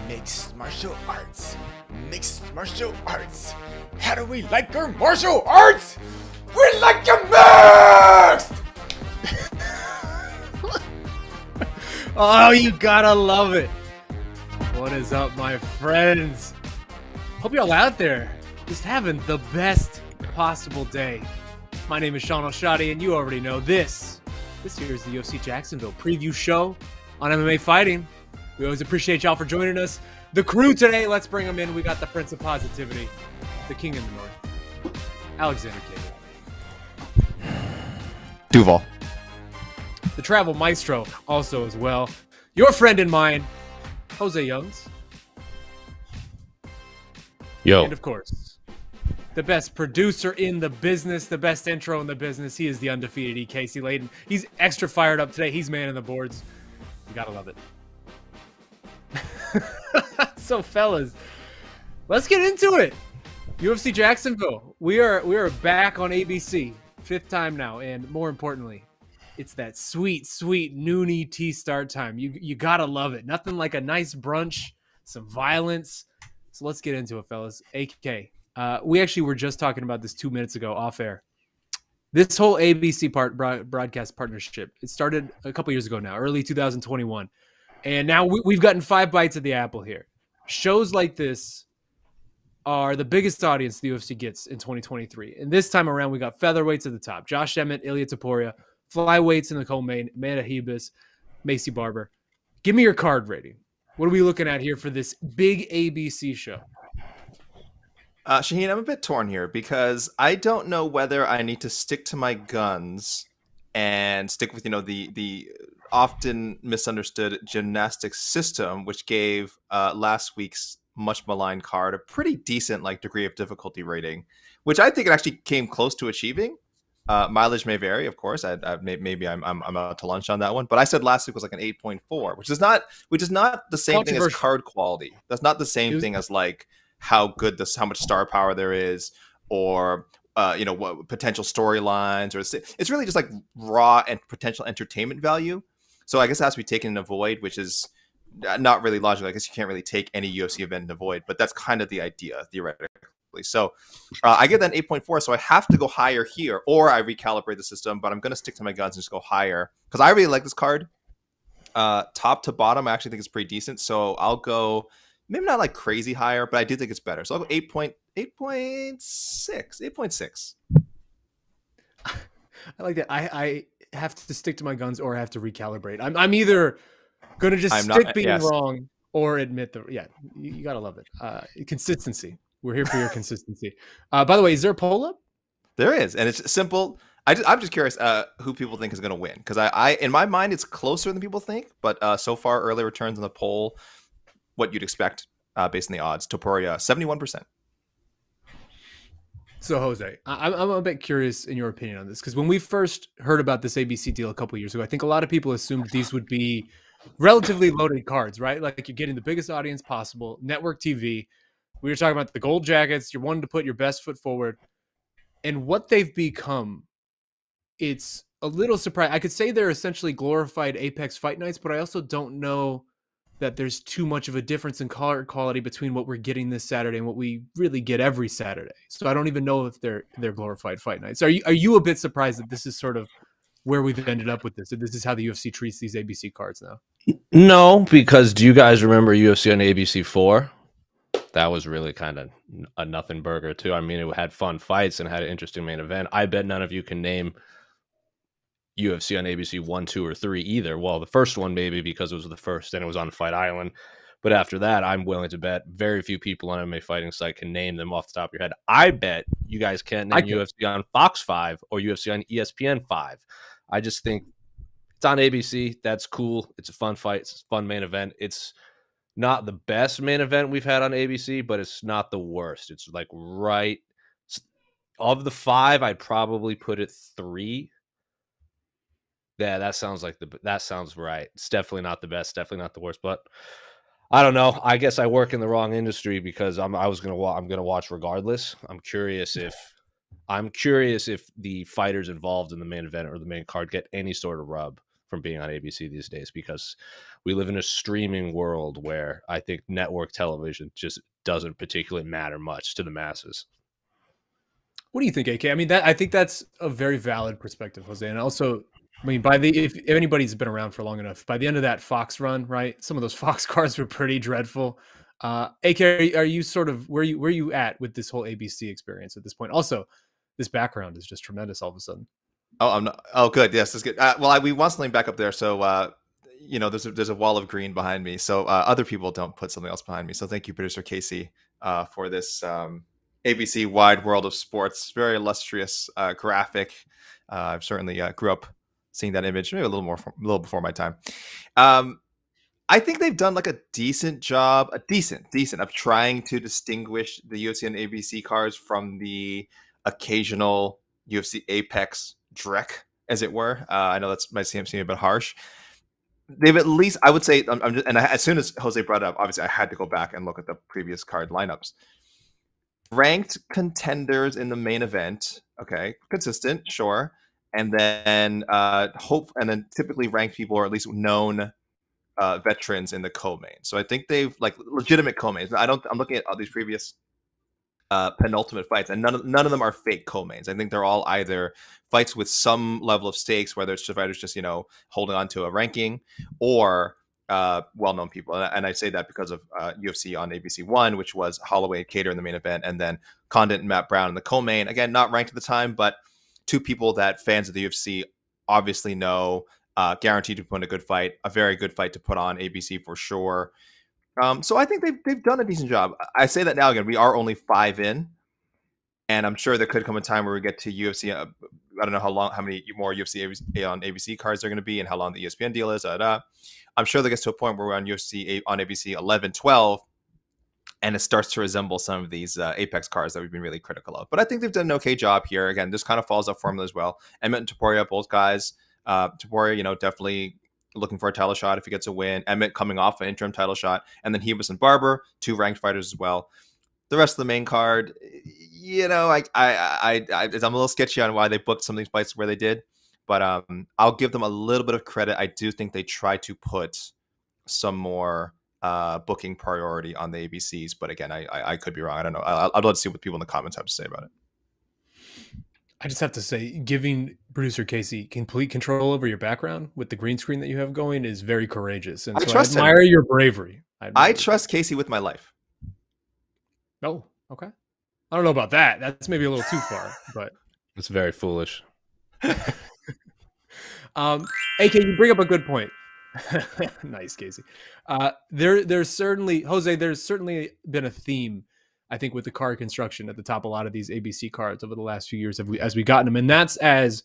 Mixed martial arts. Mixed martial arts. How do we like our martial arts? We like them mixed! Oh, you gotta love it. What is up, my friends? Hope y'all out there just having the best possible day. My name is Sean Al-Shadi, and you already know this. This here is the UFC Jacksonville preview show on MMA Fighting. We always appreciate y'all for joining us. The crew today, let's bring them in. We got the Prince of Positivity, the King in the North, Alexander Cable. Duval. The Travel Maestro also as well. Your friend and mine, Jose Youngs. Yo. And of course, the best producer in the business, the best intro in the business. He is the undefeated E. Casey Layden. He's extra fired up today. He's man in the boards. You gotta love it. So fellas, let's get into it. UFC Jacksonville. We are back on ABC. 5th time now, and more importantly, it's that sweet, sweet noon ET start time. You gotta love it. Nothing like a nice brunch, some violence. So let's get into it, fellas. AK. We actually were just talking about this 2 minutes ago off air. This whole ABC broadcast partnership, it started a couple years ago now, early 2021. And now we've gotten 5 bites of the apple here. Shows like this are the biggest audience the UFC gets in 2023. And this time around, we got featherweights at the top. Josh Emmett, Ilia Topuria. Flyweights in the co-main, Amanda Hebus, Macy Barber. Give me your card rating. What are we looking at here for this big ABC show? Shaheen, I'm a bit torn here because I don't know whether I need to stick to my guns and stick with, the often misunderstood gymnastics system, which gave last week's much maligned card a pretty decent degree of difficulty rating, which I think it actually came close to achieving. Mileage may vary, of course. Maybe I'm out to lunch on that one, but I said last week was like an 8.4, which is not the same thing as card quality. That's not the same thing as how much star power there is, or what potential storylines, or it's really just raw and potential entertainment value. So I guess it has to be taken in a void, which is not really logical. I guess you can't really take any UFC event in a void, but that's kind of the idea theoretically. So I give that an 8.4, so I have to go higher here, or I recalibrate the system, but I'm going to stick to my guns and just go higher because I really like this card. Top to bottom, I actually think it's pretty decent, so I'll go maybe not crazy higher, but I do think it's better. So I'll go 8.6. I like that. I have to stick to my guns, or I have to recalibrate. I'm either going to just stick being wrong or admit you got to love it. Consistency. We're here for your consistency. By the way, is there a poll up? There is, and it's simple. I'm just curious who people think is going to win, because I in my mind it's closer than people think, but so far early returns on the poll, what you'd expect based on the odds. Topuria 71%. So Jose, I'm a bit curious in your opinion on this, because when we first heard about this ABC deal a couple of years ago, I think a lot of people assumed these would be relatively loaded cards, right? Like you're getting the biggest audience possible, network TV. We were talking about the gold jackets. You're wanting to put your best foot forward. And what they've become, it's a little surprising. I could say they're essentially glorified Apex Fight Nights, but I also don't know that there's too much of a difference in card quality between what we're getting this Saturday and what we really get every Saturday. So I don't even know if they're glorified Fight Nights. Are you a bit surprised that this is sort of where we've ended up with this? That this is how the UFC treats these ABC cards now? No, because do you guys remember UFC on ABC 4? That was really kind of a nothing burger too. I mean, it had fun fights and had an interesting main event. I bet none of you can name UFC on ABC 1, 2, or 3 either. Well, the first one maybe because it was the first and it was on Fight Island. But after that, I'm willing to bet very few people on MMA Fighting site can name them off the top of your head. I bet you guys can't name UFC on Fox 5 or UFC on ESPN 5. I just think it's on ABC. That's cool. It's a fun fight. It's a fun main event. It's not the best main event we've had on ABC, but it's not the worst. It's right of the 5, I'd probably put it 3. Yeah, that sounds right. It's definitely not the best, definitely not the worst, but I don't know. I guess I work in the wrong industry because I'm gonna watch regardless. I'm curious if the fighters involved in the main event or the main card get any sort of rub from being on ABC these days, because we live in a streaming world where I think network television just doesn't particularly matter much to the masses. What do you think, AK? I mean, I think that's a very valid perspective, Jose. And also, I mean, if anybody's been around for long enough, by the end of that Fox run, right? Some of those Fox cars were pretty dreadful. AK, are you sort of where you at with this whole ABC experience at this point? Also, this background is just tremendous all of a sudden. Oh, I'm not. Oh, good. Yes, that's good. Well, we want something back up there, so there's a wall of green behind me, so other people don't put something else behind me. So thank you, producer Casey, for this ABC Wide World of Sports, very illustrious graphic. I've certainly grew up seeing that image, maybe a little before my time. I think they've done like a decent job, decent of trying to distinguish the UFC and ABC cars from the occasional UFC Apex Drek, as it were. I know that's might seem a bit harsh. They've at least, I would say, as soon as Jose brought it up, obviously I had to go back and look at the previous card lineups. Ranked contenders in the main event, okay, consistent, sure, and then typically ranked people, or at least known veterans in the co-main. So I think they've like legitimate co-mains. I'm looking at all these previous penultimate fights, and none of them are fake co-mains. I think they're all either fights with some level of stakes, whether it's fighters just holding on to a ranking, or well-known people. And I say that because of UFC on ABC 1, which was Holloway and Kattar in the main event, and then Condit and Matt Brown in the co-main. Again, not ranked at the time, but two people that fans of the UFC obviously know, guaranteed to put in a good fight, a very good fight to put on ABC for sure. So I think they've done a decent job. I say that now, again, we are only 5 in, and I'm sure there could come a time where we get to UFC. I don't know how many more UFC on ABC cards are going to be, and how long the ESPN deal is. I'm sure that gets to a point where we're on UFC on ABC 11, 12, and it starts to resemble some of these Apex cards that we've been really critical of. But I think they've done an okay job here. Again, this kind of follows that formula as well. Emmett and Topuria, both guys. Topuria, definitely looking for a title shot if he gets a win. Emmett coming off an interim title shot, and then Hebus and Barber, 2 ranked fighters as well. The rest of the main card, I'm a little sketchy on why they booked some of these fights where they did, but I'll give them a little bit of credit. I do think they try to put some more booking priority on the ABCs, but again, I could be wrong. I don't know. I'd love to see what people in the comments have to say about it. I just have to say, giving producer Casey complete control over your background with the green screen that you have going is very courageous. And I admire your bravery. I trust Casey with my life. Oh, okay. I don't know about that. That's maybe a little too far, but it's very foolish. AK, you bring up a good point. Nice, Casey. There's certainly, Jose, there's certainly been a theme, I think, with the card construction at the top of a lot of these ABC cards over the last few years as we gotten them. And that's as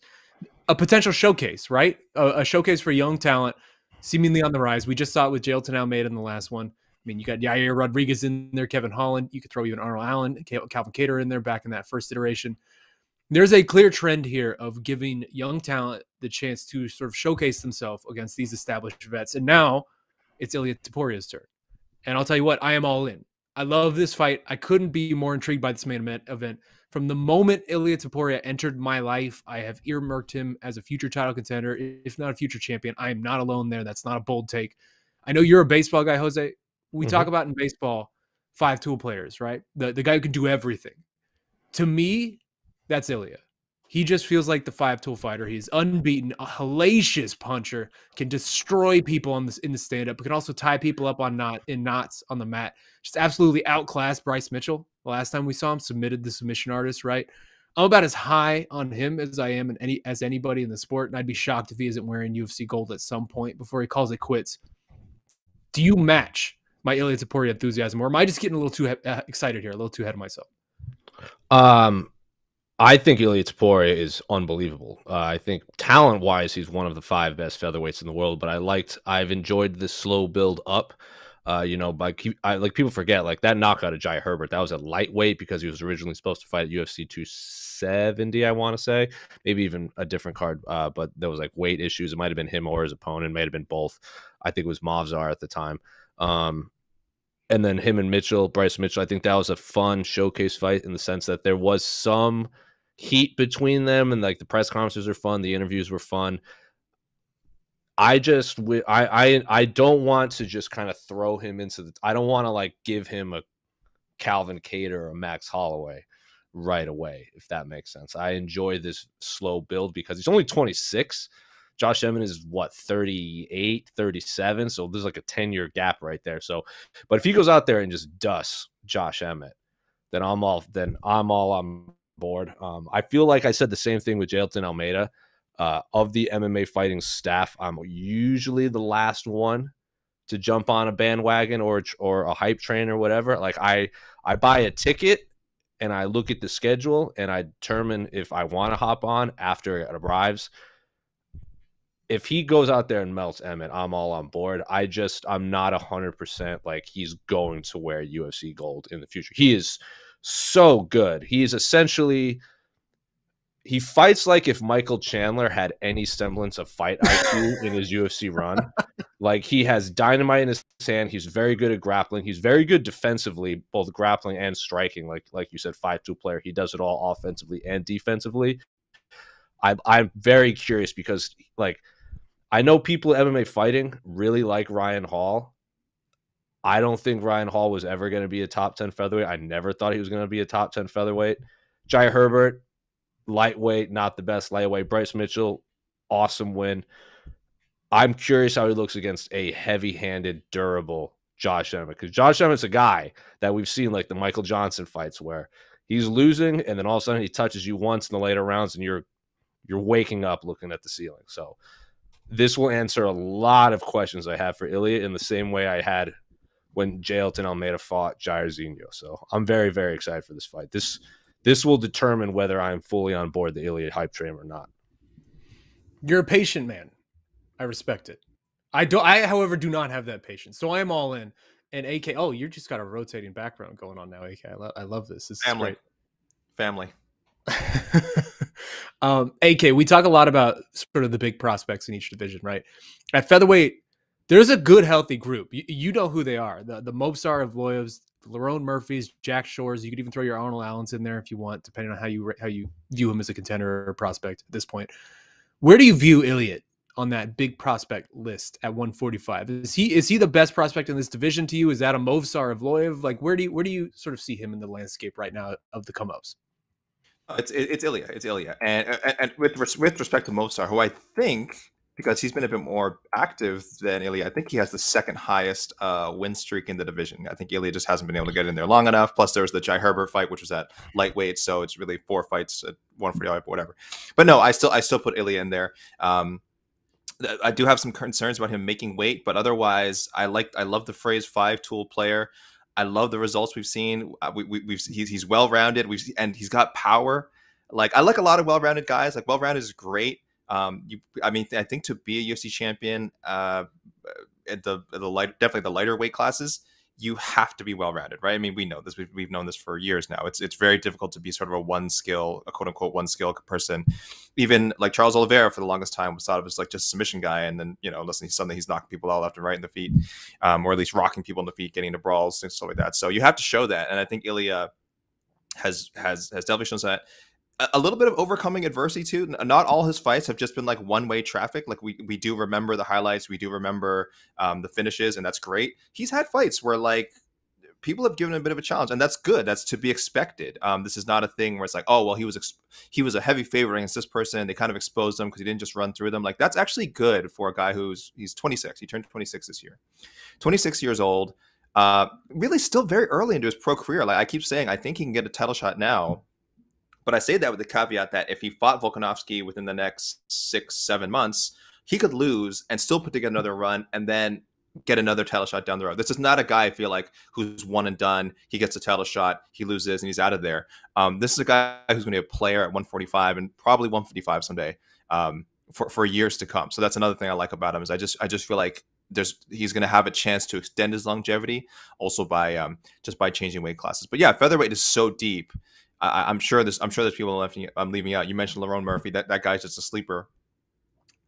a potential showcase, right? A showcase for young talent seemingly on the rise. We just saw it with Jailton Almeida in the last one. I mean, you got Yair Rodriguez in there, Kevin Holland. You could throw even Arnold Allen, Calvin Kattar in there back in that first iteration. There's a clear trend here of giving young talent the chance to sort of showcase themselves against these established vets. And now it's Ilia Topuria's turn. And I'll tell you what, I am all in. I love this fight. I couldn't be more intrigued by this main event. From the moment Ilia Topuria entered my life, I have earmarked him as a future title contender, if not a future champion. I am not alone there. That's not a bold take. I know you're a baseball guy, Jose. We talk about in baseball 5-tool players, right? The guy who can do everything. To me, that's Ilia. He just feels like the 5-tool fighter. He's unbeaten, a hellacious puncher, can destroy people in the stand-up, but can also tie people up in knots on the mat. Just absolutely outclassed Bryce Mitchell. The last time we saw him, submitted the submission artist, right? I'm about as high on him as I am as anybody in the sport, and I'd be shocked if he isn't wearing UFC gold at some point before he calls it quits. Do you match my Ilia Topuria enthusiasm, or am I just getting a little too excited here, a little too ahead of myself? I think Ilia Topuria is unbelievable. I think talent-wise, he's one of the 5 best featherweights in the world. But I've enjoyed this slow build up. People forget, like, that knockout of Jai Herbert, that was a lightweight because he was originally supposed to fight at UFC 270, I want to say, maybe even a different card. But there was like weight issues. It might have been him or his opponent. It might have been both. I think it was Movzar at the time. And then him and Mitchell, Bryce Mitchell, I think that was a fun showcase fight in the sense that there was some heat between them, and like the press conferences were fun, the interviews were fun. I just I don't want to just kind of throw him into the. I don't want to like give him a Calvin Cater or a Max Holloway right away, if that makes sense. I enjoy this slow build because he's only 26. Josh Emmett is what, 38, 37. So there's like a 10-year gap right there. So, but if he goes out there and just dusts Josh Emmett, then I'm all on board. I feel like I said the same thing with Jailton Almeida. Of the MMA fighting staff, I'm usually the last one to jump on a bandwagon or a hype train or whatever. Like I buy a ticket and I look at the schedule and I determine if I want to hop on after it arrives. If he goes out there and melts Emmett, I'm all on board. I'm not 100% like he's going to wear UFC gold in the future. He is so good. He is essentially, he fights like if Michael Chandler had any semblance of fight IQ in his UFC run. Like he has dynamite in his hand. He's very good at grappling. He's very good defensively, both grappling and striking. Like you said, 5'2" player. He does it all offensively and defensively. I'm very curious because like I know people at MMA fighting really like Ryan Hall. I don't think Ryan Hall was ever going to be a top 10 featherweight. I never thought he was going to be a top 10 featherweight. Jai Herbert, lightweight, not the best lightweight. Bryce Mitchell, awesome win. I'm curious how he looks against a heavy-handed, durable Josh Emmett, because Josh Emmett's a guy that we've seen like the Michael Johnson fights where he's losing and then all of a sudden he touches you once in the later rounds and you're waking up looking at the ceiling. So this will answer a lot of questions I have for Ilya in the same way I had when Jailton Almeida fought Jair Zinho. So I'm very, very excited for this fight. This will determine whether I'm fully on board the Ilya hype train or not. You're a patient man. I respect it. I, however, do not have that patience. So I am all in. And AK, oh, you just got a rotating background going on now, AK. I love this. This is great. Family. AK, we talk a lot about sort of the big prospects in each division, right? At featherweight, there's a good, healthy group. You know who they are. The Mobstar of Loyovs, Lerone Murphys, Jack Shores. You could even throw your Arnold Allens in there if you want, depending on how you view him as a contender or prospect at this point. Where do you view Ilya on that big prospect list at 145? Is he the best prospect in this division to you? Is that a Movsar of Loyev? Like where do you sort of see him in the landscape right now of the come-ups? It's Ilya. It's Ilya. And with respect to Movsar, who I think, because he's been a bit more active than Ilya, I think he has the second highest win streak in the division. I think Ilya just hasn't been able to get in there long enough. Plus, there was the Jai Herbert fight, which was at lightweight, so it's really 4 fights at 145, whatever. But no, I still put Ilya in there. I do have some concerns about him making weight, but otherwise, I love the phrase 5-tool player. I love the results we've seen. He's well-rounded. And he's got power. Like I like a lot of well-rounded guys. Like well-rounded is great. I think to be a UFC champion at definitely the lighter weight classes, you have to be well-rounded, right? I mean, we know this. We've known this for years now. It's very difficult to be sort of a quote-unquote one skill person. Even like Charles Oliveira for the longest time was thought of as like just a submission guy, and then listen, he's knocking people out left and right in the feet, or at least rocking people in the feet, getting into brawls and stuff like that. So you have to show that, and I think Ilya has definitely shown that. A little bit of overcoming adversity too. Not all his fights have just been like one-way traffic. Like we do remember the highlights, we do remember the finishes, and that's great. He's had fights where like people have given him a bit of a challenge, and that's good. That's to be expected. This is not a thing where it's like, oh well, he was a heavy favorite against this person, and they kind of exposed him because he didn't just run through them. Like that's actually good for a guy he's 26. He turned 26 this year, 26 years old. Really still very early into his pro career. Like I keep saying, I think he can get a title shot now. But I say that with the caveat that if he fought Volkanovski within the next 6-7 months, he could lose and still put together another run and then get another title shot down the road. This is not a guy, I feel like, who's one and done. He gets a title shot, he loses, and he's out of there. This is a guy who's going to be a player at 145 and probably 155 someday for years to come. So that's another thing I like about him is I just feel like he's going to have a chance to extend his longevity also by just by changing weight classes. But yeah, featherweight is so deep. I'm sure there's people I'm leaving out. You mentioned Lerone Murphy. That guy's just a sleeper,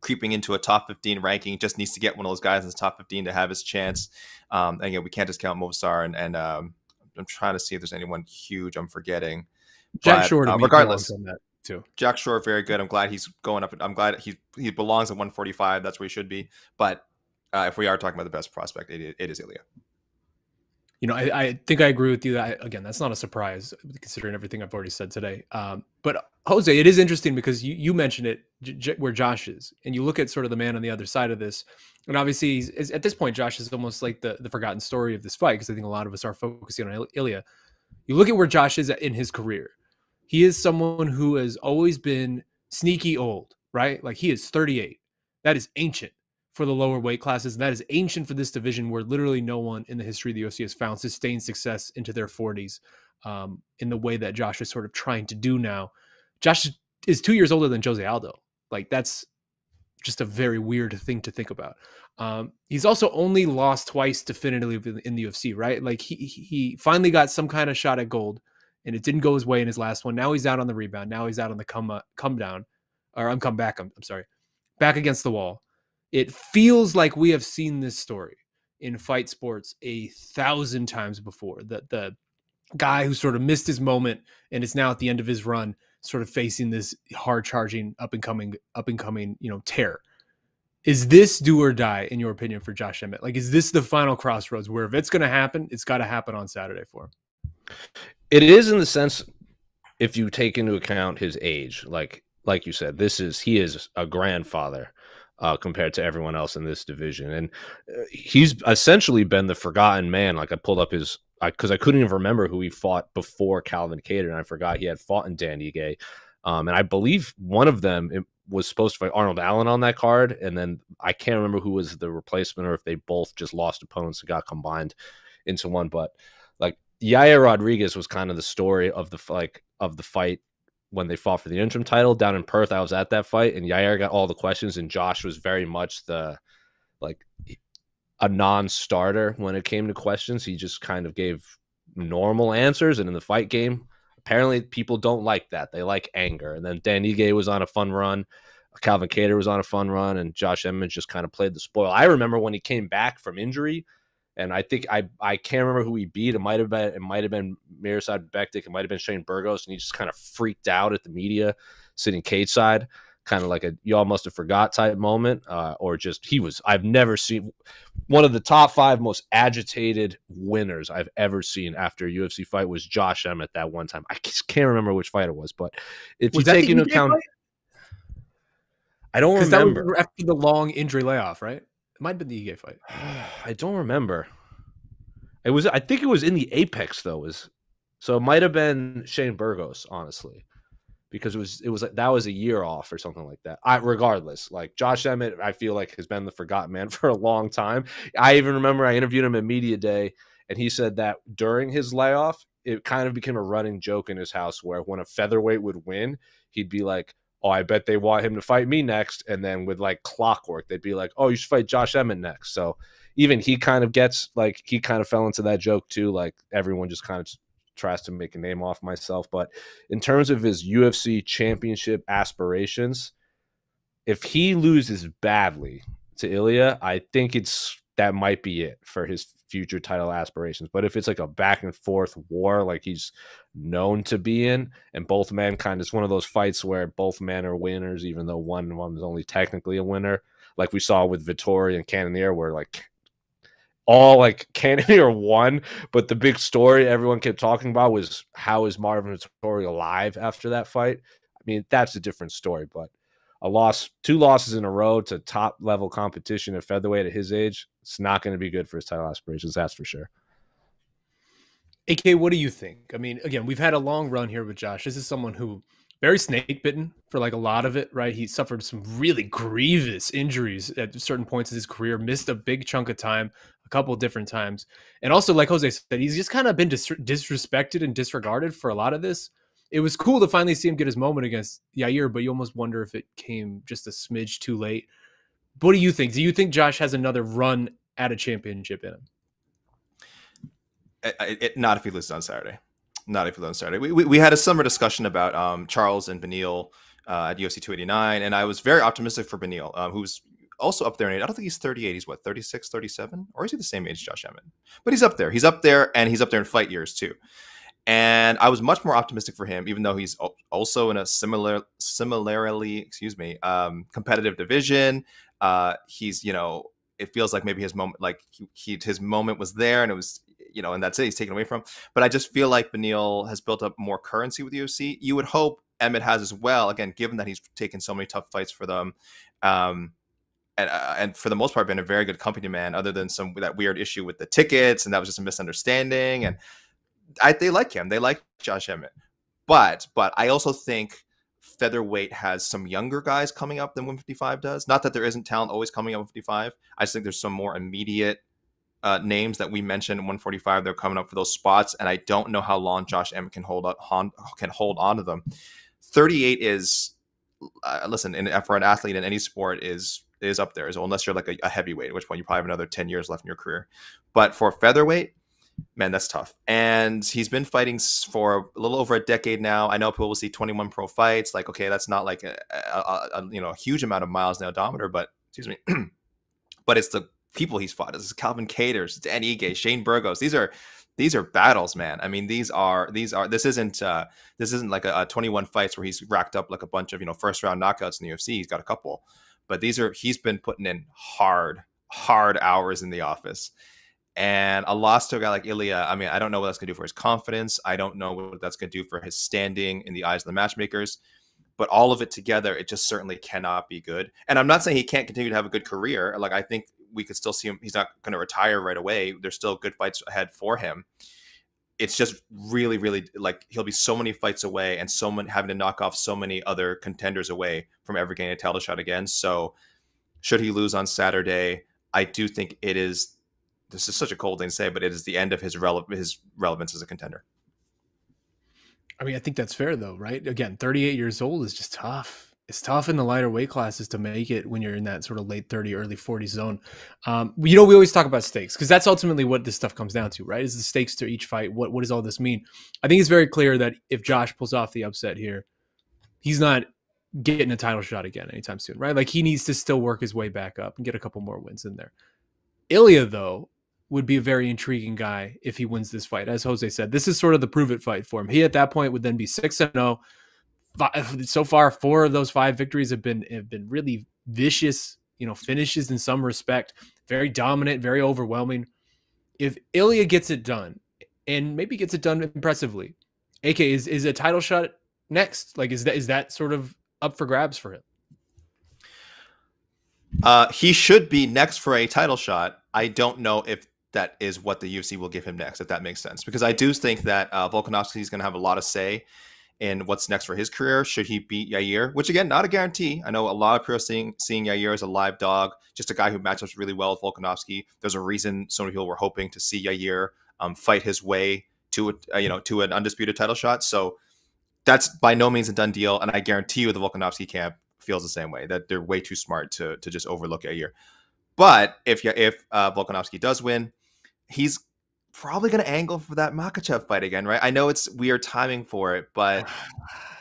creeping into a top 15 ranking. Just needs to get one of those guys in the top 15 to have his chance. And again, we can't discount Movsar. And I'm trying to see if there's anyone huge I'm forgetting. Jack Shore, regardless, too. Jack Shore, very good. I'm glad he's going up. I'm glad he belongs at 145. That's where he should be. But if we are talking about the best prospect, it is Ilya. You know, I think I agree with you. That, again, that's not a surprise considering everything I've already said today. But Jose, it is interesting because you mentioned it where Josh is, and you look at sort of the man on the other side of this, and obviously at this point, Josh is almost like the forgotten story of this fight because I think a lot of us are focusing on Ilya. You look at where Josh is in his career. He is someone who has always been sneaky old, right? Like he is 38. That is ancient for the lower weight classes. And that is ancient for this division where literally no one in the history of the UFC has found sustained success into their 40s in the way that Josh is sort of trying to do now. Josh is 2 years older than Jose Aldo. Like that's just a very weird thing to think about. He's also only lost twice definitively in the UFC, right? Like he finally got some kind of shot at gold and it didn't go his way in his last one. Now he's out on the rebound. Now he's out on the come down or come back. I'm sorry. Back against the wall. It feels like we have seen this story in fight sports 1,000 times before. The guy who sort of missed his moment and is now at the end of his run, sort of facing this hard charging up and coming, tear. Is this do or die in your opinion for Josh Emmett? Like, is this the final crossroads where if it's going to happen, it's got to happen on Saturday for him? It is in the sense if you take into account his age, like you said, he is a grandfather. Compared to everyone else in this division. And he's essentially been the forgotten man. Like I pulled up because I couldn't even remember who he fought before Calvin Kattar, and I forgot he had fought in Dan Ige. And I believe one of them was supposed to fight Arnold Allen on that card, and then I can't remember who was the replacement or if they both just lost opponents and got combined into one. But like Yair Rodriguez was kind of the story of the fight when they fought for the interim title down in Perth. I was at that fight and Yair got all the questions and Josh was very much a non-starter when it came to questions. He just kind of gave normal answers. And in the fight game, apparently people don't like that. They like anger. And then Dan Ige was on a fun run. Calvin Kattar was on a fun run and Josh Emmett just kind of played the spoil. I remember when he came back from injury, and I think I can't remember who he beat. It might have been Mirsad Bektik. It might have been Shane Burgos, and he just kind of freaked out at the media, sitting cage side, kind of like a y'all must have forgot type moment, or just I've never seen one of the top 5 most agitated winners I've ever seen after a UFC fight was Josh Emmett that one time. I just can't remember which fight it was, but if you take into account, I don't remember. That was after the long injury layoff, right? It might have been the Ige fight. I don't remember. I think it was in the Apex though. So it might have been Shane Burgos, honestly, because it was like that was a year off or something like that. Regardless, like Josh Emmett, I feel like has been the forgotten man for a long time. I even remember I interviewed him at Media Day, and he said that during his layoff, it kind of became a running joke in his house where when a featherweight would win, he'd be like, oh, I bet they want him to fight me next. And then with like clockwork, they'd be like, oh, you should fight Josh Emmett next. So even he kind of fell into that joke too. Like everyone just kind of tries to make a name off myself. But in terms of his UFC championship aspirations, if he loses badly to Ilya, I think that might be it for his future title aspirations. But if it's like a back and forth war like he's known to be in, and both men it's one of those fights where both men are winners, even though one is only technically a winner, like we saw with Vettori and Cannonier, where like all like Cannonier won, but the big story everyone kept talking about was how is Marvin Vettori alive after that fight. I mean, that's a different story, but two losses in a row to top level competition at featherweight at his age, it's not going to be good for his title aspirations. That's for sure. AK, what do you think? I mean, again, we've had a long run here with Josh. This is someone who very snake bitten for like a lot of it, right? He suffered some really grievous injuries at certain points in his career, missed a big chunk of time, a couple of different times. And also, like Jose said, he's just kind of been disrespected and disregarded for a lot of this. It was cool to finally see him get his moment against Yair, but you almost wonder if it came just a smidge too late. What do you think? Do you think Josh has another run at a championship in him? Not if he loses on Saturday. Not if he loses on Saturday. We had a summer discussion about Charles and Beneil at UFC 289, and I was very optimistic for Beneil, who's also up there in age. I don't think he's 38. He's what, 36, 37? Or is he the same age as Josh Emmett? But he's up there. He's up there, and he's up there in fight years too. And I was much more optimistic for him, even though he's also in a similarly, competitive division. He's, it feels like maybe his moment, like his moment was there, and it was, and that's it. He's taken away from. But I just feel like Beneil has built up more currency with UFC. You would hope Emmett has as well. Again, given that he's taken so many tough fights for them, and for the most part, been a very good company man. Other than that weird issue with the tickets, and that was just a misunderstanding. And they like him. They like Josh Emmett. But I also think featherweight has some younger guys coming up than 155 does. Not that there isn't talent always coming up 155. I just think there's some more immediate names that we mentioned in 145. They're coming up for those spots, and I don't know how long Josh Emmett can hold on to them. 38 is listen, for an athlete in any sport is up there. So unless you're like a heavyweight, at which point you probably have another 10 years left in your career. But for featherweight, man, that's tough. And he's been fighting for a little over a decade now. I know people will see 21 pro fights. Like, okay, that's not like a huge amount of miles in the odometer, but excuse me. But it's the people he's fought. This is Calvin Kattar, Dan Ige, Shane Burgos. These are battles, man. I mean, this isn't like a 21 fights where he's racked up like a bunch of, first round knockouts in the UFC. He's got a couple, but he's been putting in hard hours in the office. And a loss to a guy like Ilya, I mean, I don't know what that's going to do for his confidence. I don't know what that's going to do for his standing in the eyes of the matchmakers. But all of it together, it just certainly cannot be good. And I'm not saying he can't continue to have a good career. Like, I think we could still see him. He's not going to retire right away. There's still good fights ahead for him. It's just really, really, like, he'll be so many fights away and having to knock off so many other contenders away from ever getting a title shot again. So should he lose on Saturday, I do think this is such a cold thing to say, but it is the end of his relevance as a contender. I mean, I think that's fair though, right? Again, 38 years old is just tough. It's tough in the lighter weight classes to make it when you're in that sort of late 30, early 40 zone. We always talk about stakes because that's ultimately what this stuff comes down to, right? Is the stakes to each fight. What does all this mean? I think it's very clear that if Josh pulls off the upset here, he's not getting a title shot again anytime soon, right? Like, he needs to still work his way back up and get a couple more wins in there. Ilya, though, would be a very intriguing guy if he wins this fight. As Jose said, this is sort of the prove it fight for him. He at that point would then be 6-0. So far, 4 of those 5 victories have been really vicious, finishes in some respect. Very dominant, very overwhelming. If Ilya gets it done, and maybe gets it done impressively, AK, is a title shot next? Like, is that sort of up for grabs for him? He should be next for a title shot. I don't know if that is what the UFC will give him next, if that makes sense. Because I do think that Volkanovski is going to have a lot of say in what's next for his career. Should he beat Yair? Which, again, not a guarantee. I know a lot of people seeing Yair as a live dog, just a guy who matches really well with Volkanovski. There's a reason so many people were hoping to see Yair fight his way to an undisputed title shot. So that's by no means a done deal. And I guarantee you the Volkanovski camp feels the same way, that they're way too smart to just overlook Yair. But if Volkanovski does win, he's probably going to angle for that Makhachev fight again, right? I know it's weird timing for it, but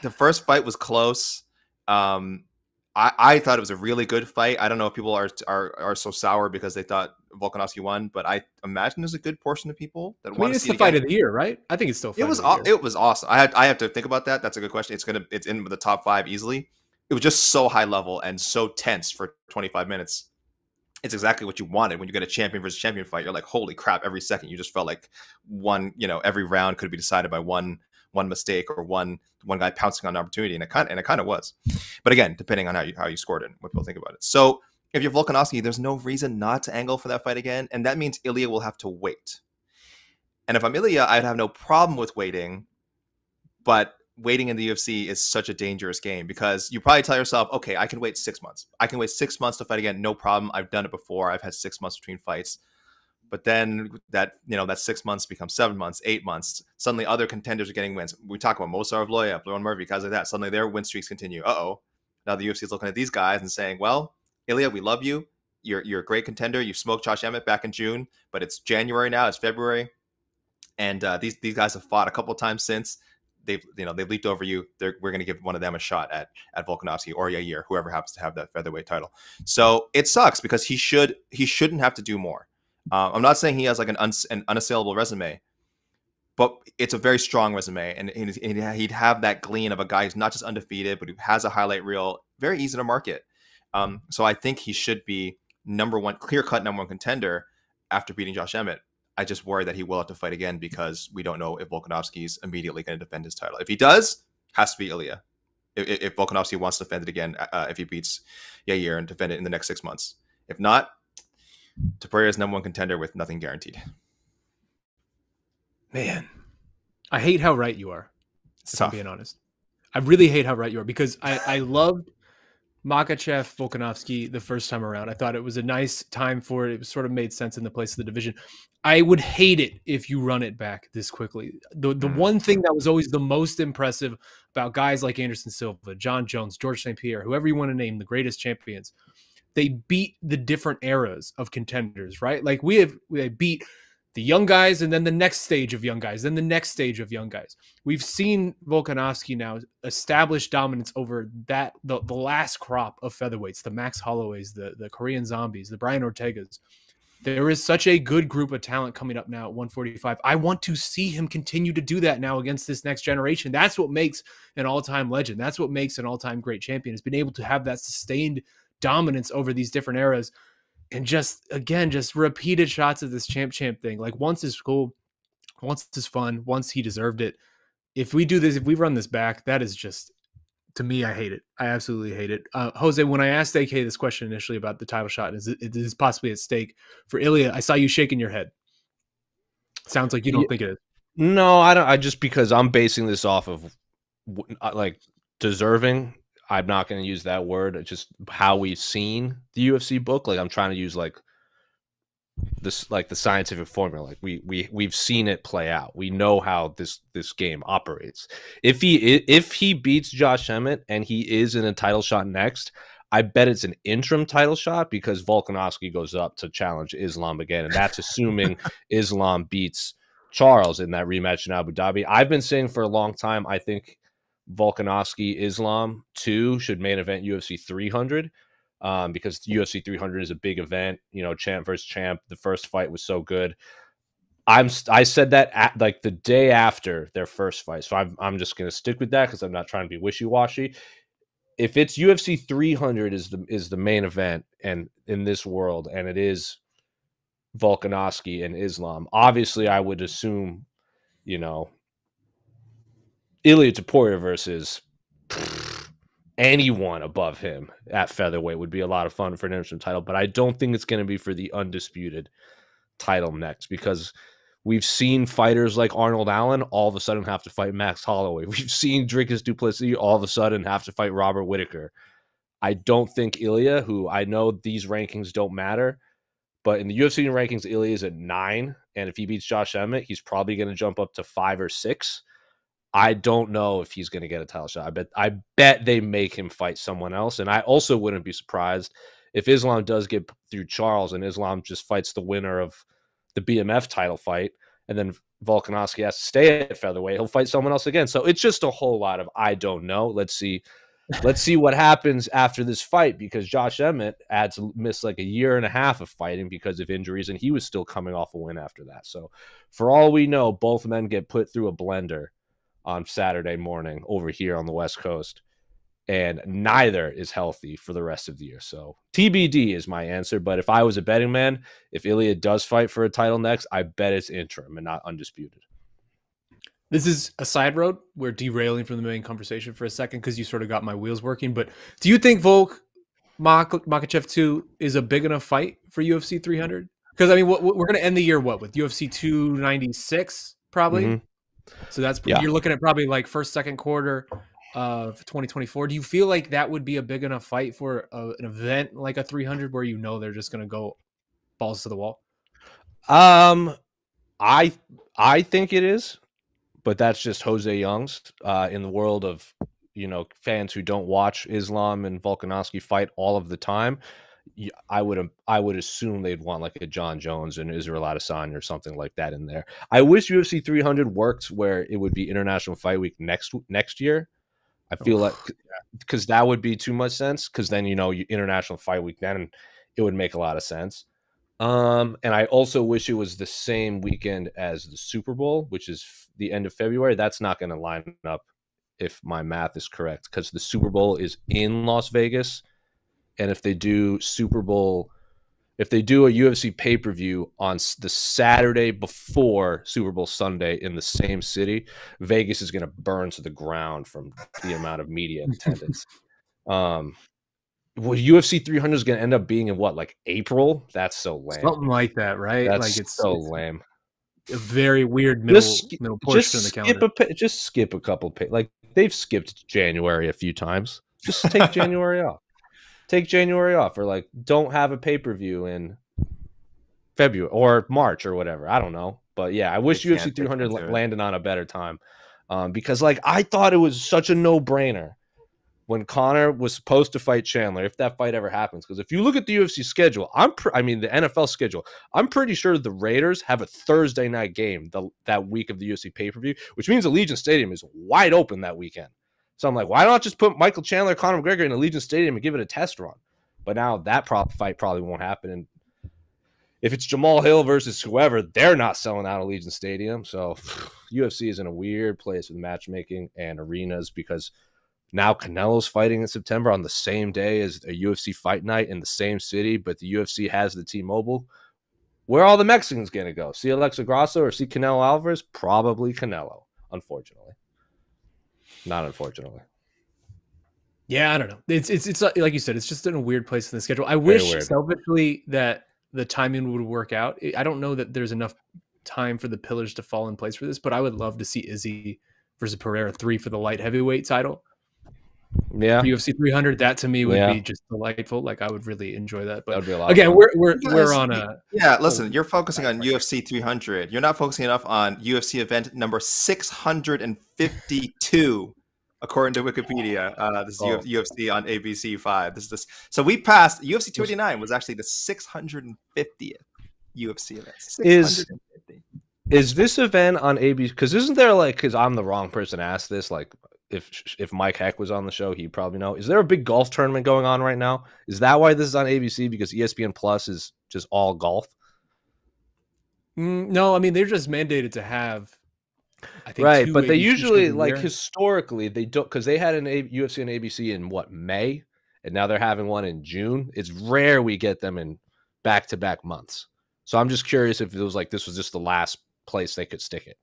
the first fight was close. I thought it was a really good fight. I don't know if people are so sour because they thought Volkanovski won, but I imagine there's a good portion of people that want to see it. It's the fight of the year, right? I think it's still. It was awesome. I have to think about that. That's a good question. It's in the top 5 easily. It was just so high level and so tense for 25 minutes. It's exactly what you wanted when you get a champion versus champion fight. You're like, holy crap! Every second, you just felt like every round could be decided by one mistake or one guy pouncing on an opportunity, and it kind of was. But again, depending on how you scored it, what people think about it. So if you're Volkanovski, there's no reason not to angle for that fight again, and that means Ilya will have to wait. And if I'm Ilya, I'd have no problem with waiting, but waiting in the UFC is such a dangerous game because you probably tell yourself, okay, I can wait 6 months. I can wait 6 months to fight again. No problem. I've done it before. I've had 6 months between fights. But then that 6 months becomes 7 months, 8 months. Suddenly other contenders are getting wins. We talk about Movsar Evloev, Leon Murphy, guys like that. Suddenly their win streaks continue. Uh-oh. Now the UFC is looking at these guys and saying, well, Ilya, we love you. You're a great contender. You smoked Josh Emmett back in June, but it's January now. It's February. And these guys have fought a couple times since. They've leaped over you. We're going to give one of them a shot at Volkanovski or Yair, whoever happens to have that featherweight title. So it sucks because he shouldn't have to do more. I'm not saying he has like an unassailable resume, but it's a very strong resume, and he'd have that glean of a guy who's not just undefeated, but who has a highlight reel, very easy to market. So I think he should be clear-cut number one contender after beating Josh Emmett. I just worry that he will have to fight again because we don't know if Volkanovski's immediately going to defend his title. If he does, has to be Ilya. If Volkanovski wants to defend it again, if he beats Yair and defend it in the next 6 months. If not, Topuria is number one contender with nothing guaranteed. Man, I hate how right you are. It's If tough. I'm being honest, I really hate how right you are because I loved Makhachev Volkanovski the first time around. I thought it was a nice time for it. It sort of made sense in the place of the division. I would hate it if you run it back this quickly. The one thing that was always the most impressive about guys like Anderson Silva, John Jones, George St. Pierre, whoever you want to name, the greatest champions, they beat the different eras of contenders, right? Like we beat the young guys and then the next stage of young guys, then the next stage of young guys. We've seen Volkanovski now establish dominance over the last crop of featherweights, the Max Holloways, the Korean Zombies, the Brian Ortegas. There is such a good group of talent coming up now at 145. I want to see him continue to do that now against this next generation. That's what makes an all-time legend. That's what makes an all-time great champion, is being able to have that sustained dominance over these different eras. And just repeated shots of this champ thing. Like once is cool, once is fun, once he deserved it. If we do this, if we run this back, that is just, to me, I hate it. I absolutely hate it. Jose, when I asked AK this question initially about the title shot, is it possibly at stake for Ilya? I saw you shaking your head. Sounds like you don't think it is. No, I don't. I just, because I'm basing this off of like deserving. I'm not going to use that word. It's just how we've seen the UFC book. Like I'm trying to use like this, like the scientific formula. Like we've seen it play out. We know how this game operates. If he beats Josh Emmett and he is in a title shot next, I bet it's an interim title shot because Volkanovski goes up to challenge Islam again, and that's assuming Islam beats Charles in that rematch in Abu Dhabi. I've been saying for a long time, I think Volkanovski Islam 2 should main event UFC 300 because UFC 300 is a big event. You know, champ versus champ. The first fight was so good. I said that at like the day after their first fight, so I'm just gonna stick with that because I'm not trying to be wishy-washy. If it's UFC 300 is the main event and in this world, and it is Volkanovski and Islam, obviously I would assume, you know, Ilia Topuria versus anyone above him at featherweight would be a lot of fun for an interim title, but I don't think it's going to be for the undisputed title next because we've seen fighters like Arnold Allen all of a sudden have to fight Max Holloway. We've seen Dricus du Plessis all of a sudden have to fight Robert Whittaker. I don't think Ilya, who I know these rankings don't matter, but in the UFC rankings, Ilya is at 9, and if he beats Josh Emmett, he's probably going to jump up to 5 or 6. I don't know if he's going to get a title shot. I bet they make him fight someone else. And I also wouldn't be surprised if Islam does get through Charles and Islam just fights the winner of the BMF title fight. And then Volkanovski has to stay at featherweight. He'll fight someone else again. So it's just a whole lot of, I don't know. Let's see what happens after this fight, because Josh Emmett missed like a year and a half of fighting because of injuries. And he was still coming off a win after that. So for all we know, both men get put through a blender on Saturday morning over here on the West Coast, and neither is healthy for the rest of the year. So TBD is my answer. But if I was a betting man, if Ilya does fight for a title next, I bet it's interim and not undisputed. This is a side road. We're derailing from the main conversation for a second because you sort of got my wheels working. But do you think Makhachev 2 is a big enough fight for UFC 300? Because I mean, we're going to end the year with UFC 296 probably. Mm-hmm. So you're looking at probably like first, second quarter of 2024. Do you feel like that would be a big enough fight for an event like a 300 where you know they're just going to go balls to the wall? I think it is, but that's just Jose Young's. In the world of, you know, fans who don't watch Islam and Volkanovski fight all of the time, I would assume they'd want like a John Jones and Israel Adesanya or something like that in there. I wish UFC 300 worked where it would be International Fight Week next year. I feel like because that would be too much sense, because then, you know, International Fight Week, then it would make a lot of sense. And I also wish it was the same weekend as the Super Bowl, which is the end of February. That's not going to line up if my math is correct, because the Super Bowl is in Las Vegas. And if they do a UFC pay-per-view on the Saturday before Super Bowl Sunday in the same city, Vegas is going to burn to the ground from the amount of media attendance. Well, UFC 300 is going to end up being in what, like April? That's so lame. Something like that, right? That's like it's so lame. A very weird middle portion of the calendar. Just skip a couple. Like they've skipped January a few times. Just take January off. Take January off, or like don't have a pay-per-view in February or March or whatever. I don't know, but yeah, I wish UFC 300 landed on a better time, because like I thought it was such a no-brainer when Conor was supposed to fight Chandler, if that fight ever happens. Because if you look at the UFC schedule, the NFL schedule, I'm pretty sure the Raiders have a Thursday night game that week of the UFC pay-per-view, which means Allegiant Stadium is wide open that weekend. So I'm like, why not just put Michael Chandler, Conor McGregor in Allegiant Stadium and give it a test run? But now that fight probably won't happen. And if it's Jamal Hill versus whoever, they're not selling out Allegiant Stadium. So UFC is in a weird place with matchmaking and arenas, because now Canelo's fighting in September on the same day as a UFC fight night in the same city, but the UFC has the T-Mobile. Where are all the Mexicans going to go? See Alexa Grasso or see Canelo Alvarez? Probably Canelo, unfortunately. Not unfortunately. Yeah, I don't know. It's like you said, it's just in a weird place in the schedule. I wish selfishly that the timing would work out. I don't know that there's enough time for the pillars to fall in place for this, but I would love to see Izzy versus Pereira 3 for the light heavyweight title. Yeah, UFC 300. That to me would be just delightful. Like I would really enjoy that. But be a lot again, we're on a Listen, you're focusing on UFC 300. You're not focusing enough on UFC event number 652, according to Wikipedia. This is UFC on ABC 5. So we passed UFC 289 was actually the 650th UFC event. 650. Is this event on ABC? Because isn't there because I'm the wrong person to ask this, like. If Mike Heck was on the show, he'd probably know. Is there a big golf tournament going on right now? Is that why this is on ABC? Because ESPN Plus is just all golf? No, I mean, they're just mandated to have, I think, right, but they usually, historically, they don't, because they had UFC and ABC in, May? And now they're having one in June. It's rare we get them in back-to-back months. So I'm just curious if it was this was just the last place they could stick it.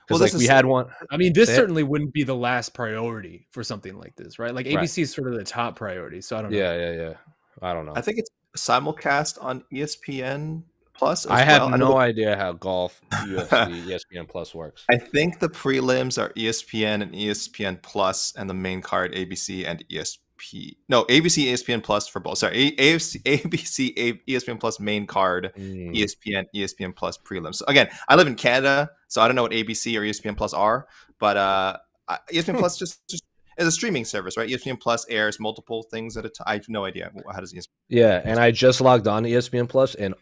Well, we had one. I mean, this certainly wouldn't be the last priority for something like this, right? Like ABC is sort of the top priority. So I don't know. Yeah. I don't know. I think it's simulcast on ESPN Plus. I have no idea how golf UFC ESPN Plus works. I think the prelims are ESPN and ESPN Plus, and the main card ABC and ESPN. No, ABC, ESPN Plus for both. Sorry, ABC, ESPN Plus main card, ESPN Plus prelims. So again, I live in Canada, so I don't know what ABC or ESPN Plus are, but ESPN Plus just is a streaming service, right? ESPN Plus airs multiple things at a time. I have no idea. How does ESPN? Yeah, and I just logged on to ESPN Plus, and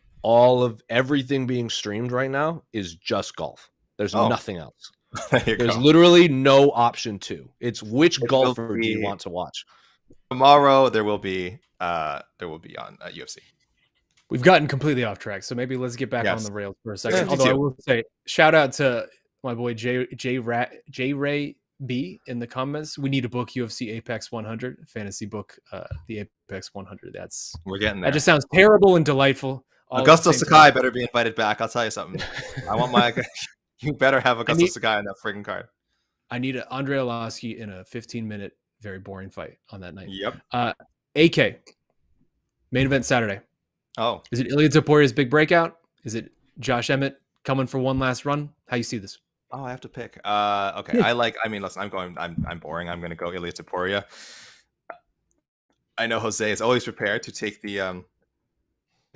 everything being streamed right now is just golf. There's nothing else. There's literally no option 2. It's which golfer do you want to watch? Tomorrow there will be on UFC. We've gotten completely off track, so maybe let's get back on the rails for a second. Although I will say, shout out to my boy J Ray B in the comments. We need to book UFC Apex 100 fantasy book. The Apex 100. We're getting there. That just sounds terrible and delightful. Augusto Sakai better be invited back. I'll tell you something. I want my. You better have Augusto Sakai on that friggin' card. I need Andrei Arlovski in a 15-minute. Very boring fight on that night. Yep. AK main event Saturday. Oh, is it Ilia Toporia's big breakout? Is it Josh Emmett coming for one last run? How you see this? Oh, I have to pick. Okay. Listen, I'm boring. I'm going to go Ilia Topuria. I know Jose is always prepared to take the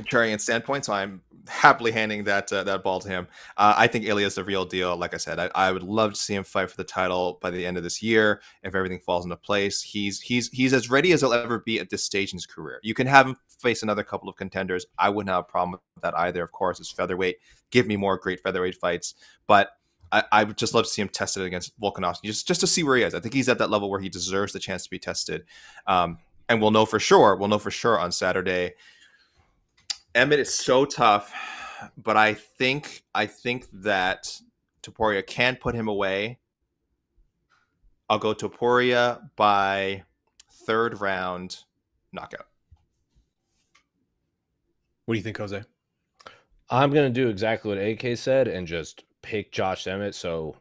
contrarian standpoint, so I'm happily handing that ball to him. I think Ilia is the real deal. Like I said, I would love to see him fight for the title by the end of this year if everything falls into place. He's as ready as he'll ever be at this stage in his career. You can have him face another couple of contenders. I wouldn't have a problem with that either. Of course, it's featherweight. Give me more great featherweight fights, but I would just love to see him tested against Volkanovski, just to see where he is. I think he's at that level where he deserves the chance to be tested, and we'll know for sure. We'll know for sure on Saturday. Emmett is so tough, but I think that Topuria can put him away. I'll go Topuria by 3rd round knockout. What do you think, Jose? I'm going to do exactly what AK said and just pick Josh Emmett so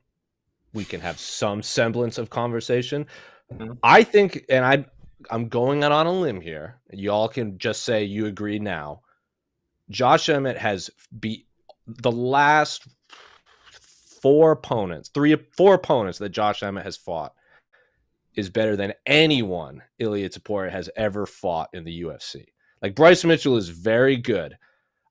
we can have some semblance of conversation. Mhm. I think, and I'm going out on a lim here. Y'all can just say you agree now. Josh Emmett has beat the last 4 opponents that Josh Emmett has fought is better than anyone Ilia Topuria has ever fought in the UFC. Like, Bryce Mitchell is very good.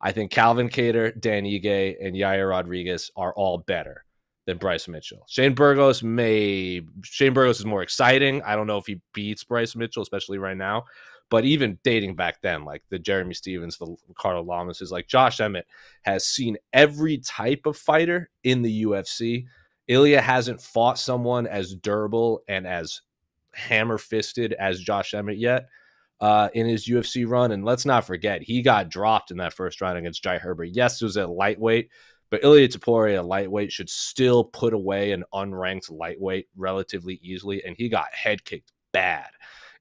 I think Calvin Kattar, Dan Ige, and Yair Rodriguez are all better than Bryce Mitchell. Shane Burgos is more exciting. I don't know if he beats Bryce Mitchell, especially right now. But even dating back then, like the Jeremy Stevens, the Ricardo Lamas, is like Josh Emmett has seen every type of fighter in the UFC. Ilia hasn't fought someone as durable and as hammer-fisted as Josh Emmett yet in his UFC run. And let's not forget, he got dropped in that first round against Jai Herbert. Yes, it was at lightweight, but Ilia Topuria, lightweight, should still put away an unranked lightweight relatively easily, and he got head kicked bad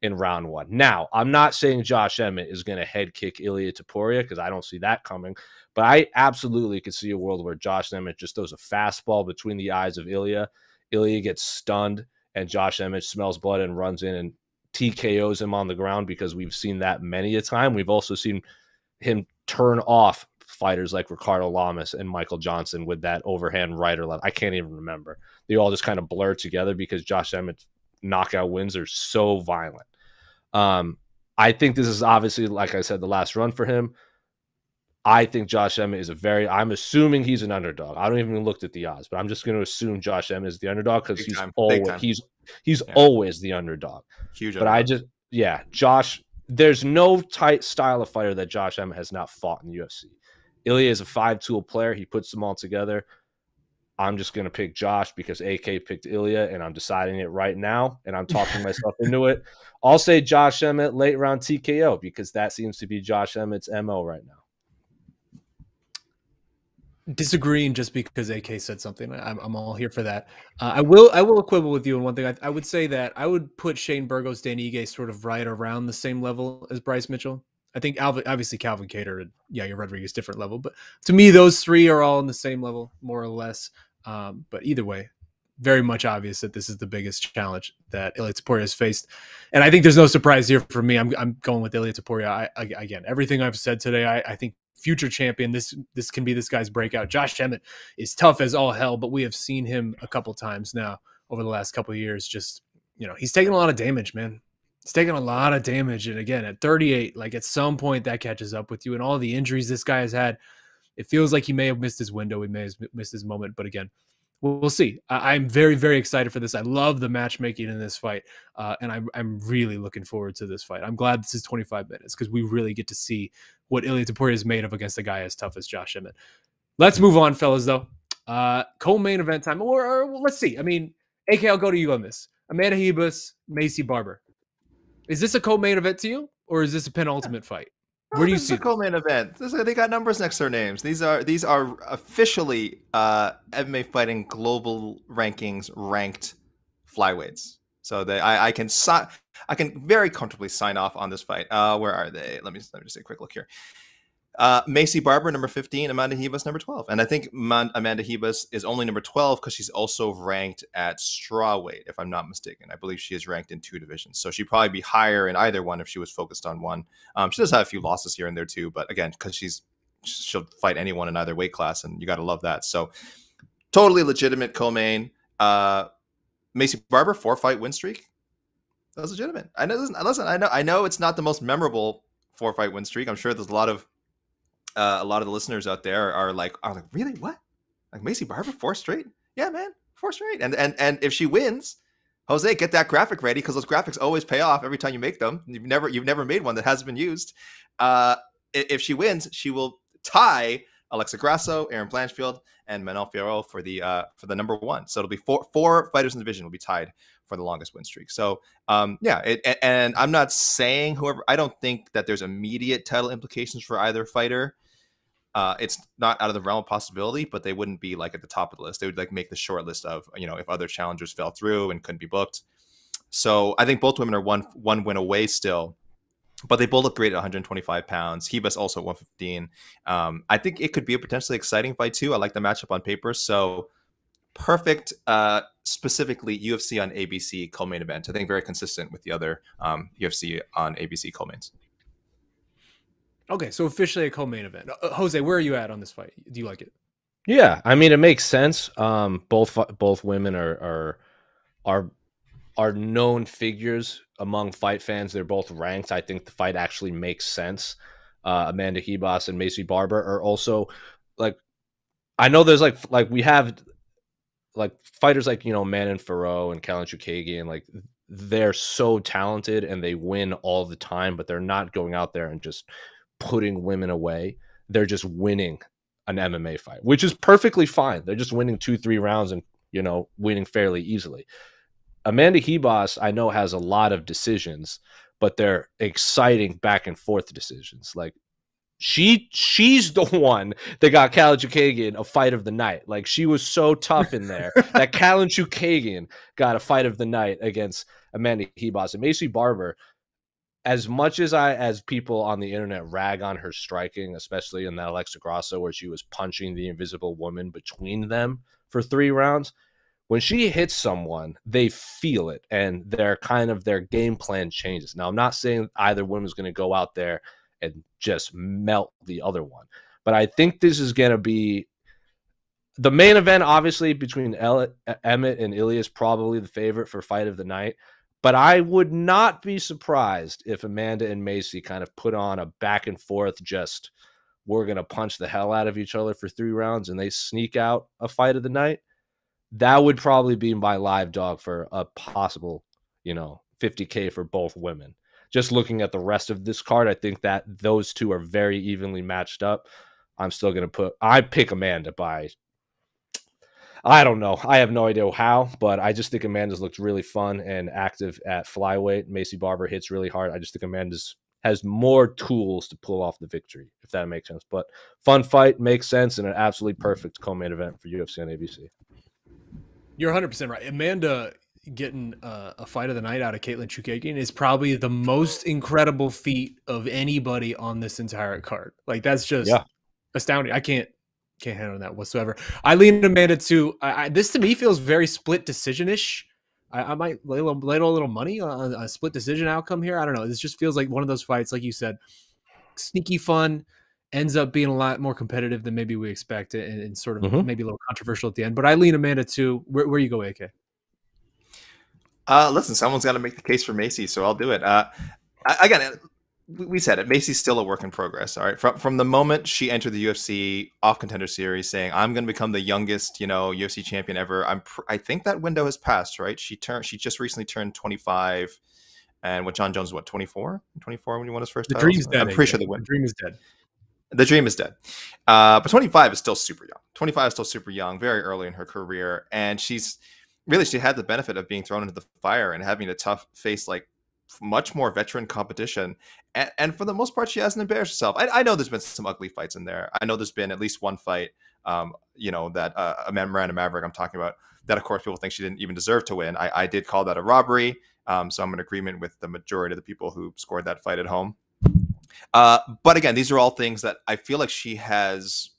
in round 1. Now, I'm not saying Josh Emmett is going to head kick Ilia Topuria because I don't see that coming, but I absolutely could see a world where Josh Emmett just throws a fastball between the eyes of Ilia. Ilia gets stunned, and Josh Emmett smells blood and runs in and TKOs him on the ground, because we've seen that many a time. We've also seen him turn off fighters like Ricardo Lamas and Michael Johnson with that overhand right or left. I can't even remember. They all just kind of blur together because Josh Emmett's knockout wins are so violent. I think this is obviously, like I said, the last run for him. I think Josh Emmett is I'm assuming he's an underdog. I don't even looked at the odds, but I'm just going to assume Josh Emmett is the underdog because he's always the underdog. Huge But underdog. Josh, there's no tight style of fighter that Josh Emmett has not fought in the UFC. Ilia is a 5-tool player. He puts them all together. I'm just going to pick Josh because AK picked Ilia, and I'm deciding it right now, and I'm talking myself into it. I'll say Josh Emmett late round TKO because that seems to be Josh Emmett's MO right now. Disagreeing just because AK said something. I'm all here for that. I will quibble with you on one thing. I would say that I would put Shane Burgos, Dan Ige sort of right around the same level as Bryce Mitchell. I think obviously Calvin Kattar and Yair Rodriguez different level, but to me those 3 are all on the same level, more or less. But either way, very much obvious that this is the biggest challenge that Ilia Topuria has faced, and I think there's no surprise here for me. I'm going with Ilia Topuria. Again, everything I've said today, I think future champion. This can be this guy's breakout. Josh Emmett is tough as all hell, but we have seen him a couple times now over the last couple of years. Just, he's taking a lot of damage, man. He's taking a lot of damage. And again, at 38, like at some point that catches up with you, and all the injuries this guy has had, it feels like he may have missed his window. He may have missed his moment, but again, we'll see. I'm very, very excited for this. I love the matchmaking in this fight, and I'm really looking forward to this fight. I'm glad this is 25 minutes because we really get to see what Ilia Topuria is made of against a guy as tough as Josh Emmett. Let's move on, fellas, though. Co-main event time. Or let's see. I mean, AK, I'll go to you on this. Amanda Ribas, Maycee Barber. Is this a co-main event to you, or is this a penultimate fight? Where do you see the co-main event? They got numbers next to their names. These are officially MMA Fighting Global Rankings ranked flyweights. So I can very comfortably sign off on this fight. Where are they? Let me just take a quick look here. Maycee Barber, number 15, Amanda Ribas, number 12. And I think Amanda Ribas is only number 12 because she's also ranked at strawweight, if I'm not mistaken. I believe she is ranked in 2 divisions. So she'd probably be higher in either one if she was focused on one. She does have a few losses here and there too, but again, because she'll fight anyone in either weight class, and you got to love that. So totally legitimate co-main. Maycee Barber, 4-fight win streak. That was legitimate. I know. Listen, I know it's not the most memorable 4-fight win streak. I'm sure there's a lot of the listeners out there are like, really? What? Like Maycee Barber 4 straight? Yeah, man, 4 straight. And if she wins, Jose, get that graphic ready because those graphics always pay off every time you make them. You've never made one that hasn't been used. If she wins, she will tie Alexa Grasso, Aaron Blanchfield, and Manuel Figueroa for the number 1. So it'll be four fighters in the division will be tied for the longest win streak. So yeah, and I'm not saying whoever. I don't think that there's immediate title implications for either fighter. It's not out of the realm of possibility, but they wouldn't be like at the top of the list. They would like make the short list of, you know, if other challengers fell through and couldn't be booked. So I think both women are one win away still, but they both look great at 125 pounds. Hebus also at 115. I think it could be a potentially exciting fight too. I like the matchup on paper. So perfect, specifically UFC on ABC co-main event. I think very consistent with the other UFC on ABC co-mains. Okay, so officially a co-main event. Jose, where are you at on this fight? Do you like it? Yeah, I mean, it makes sense. Both women are known figures among fight fans. They're both ranked. I think the fight actually makes sense. Amanda Ribas and Maycee Barber are also like, I know there's like we have like fighters like, you know, Manon Fiorot and Kellen Chookagian, like they're so talented and they win all the time, but they're not going out there and just putting women away. They're just winning an MMA fight, which is perfectly fine. They're just winning 2-3 rounds and, you know, winning fairly easily. Amanda Ribas, I know, has a lot of decisions, but they're exciting back and forth decisions. Like she's the one that got Kellen Chookagian a fight of the night. Like she was so tough in there that Kellen Chookagian got a fight of the night against Amanda Ribas. And Maycee Barber, as much as people on the internet rag on her striking, especially in that Alexa Grasso where she was punching the Invisible Woman between them for 3 rounds, when she hits someone, they feel it, and their game plan changes. Now, I'm not saying either woman's going to go out there and just melt the other one, but I think this is going to be the main event. Obviously, between Emmett and Ilias, probably the favorite for fight of the night. But I would not be surprised if Amanda and Maycee kind of put on a back and forth, just we're going to punch the hell out of each other for 3 rounds and they sneak out a fight of the night. That would probably be my live dog for a possible, you know, $50K for both women. Just looking at the rest of this card, I think that those two are very evenly matched up. I'm still going to I pick Amanda by, I don't know. I have no idea how, but I just think Amanda's looked really fun and active at flyweight. Maycee Barber hits really hard. I just think Amanda's has more tools to pull off the victory, if that makes sense. But fun fight, makes sense, and an absolutely perfect co-main event for UFC on ABC. You're 100% right. Amanda getting a fight of the night out of Katlyn Chookagian is probably the most incredible feat of anybody on this entire card. Like, that's just astounding. I can't handle that whatsoever. I lean Amanda too. This to me feels very split decision-ish. I might lay a little money on a split decision outcome here. I don't know. This just feels like one of those fights, like you said, sneaky fun, ends up being a lot more competitive than maybe we expect, and sort of maybe a little controversial at the end. But I lean Amanda too. Where you go, AK? Listen, someone's got to make the case for Maycee, so I'll do it. Again, we said it. Maycee's still a work in progress. All right, from the moment she entered the UFC off Contender Series, saying I'm going to become the youngest, you know, UFC champion ever. I think that window has passed. Right? She just recently turned 25, and what John Jones, what 24 when he won his first title. Dream's dead. I'm pretty sure the dream is dead. The dream is dead. But 25 is still super young. 25 is still super young, very early in her career, and she had the benefit of being thrown into the fire and having a tough face, like much more veteran competition, and for the most part she hasn't embarrassed herself. I know there's been some ugly fights in there. I know there's been at least one fight you know, that Miranda Maverick I'm talking about, that of course people think she didn't even deserve to win. I did call that a robbery, so I'm in agreement with the majority of the people who scored that fight at home. But again, these are all things that I feel like she has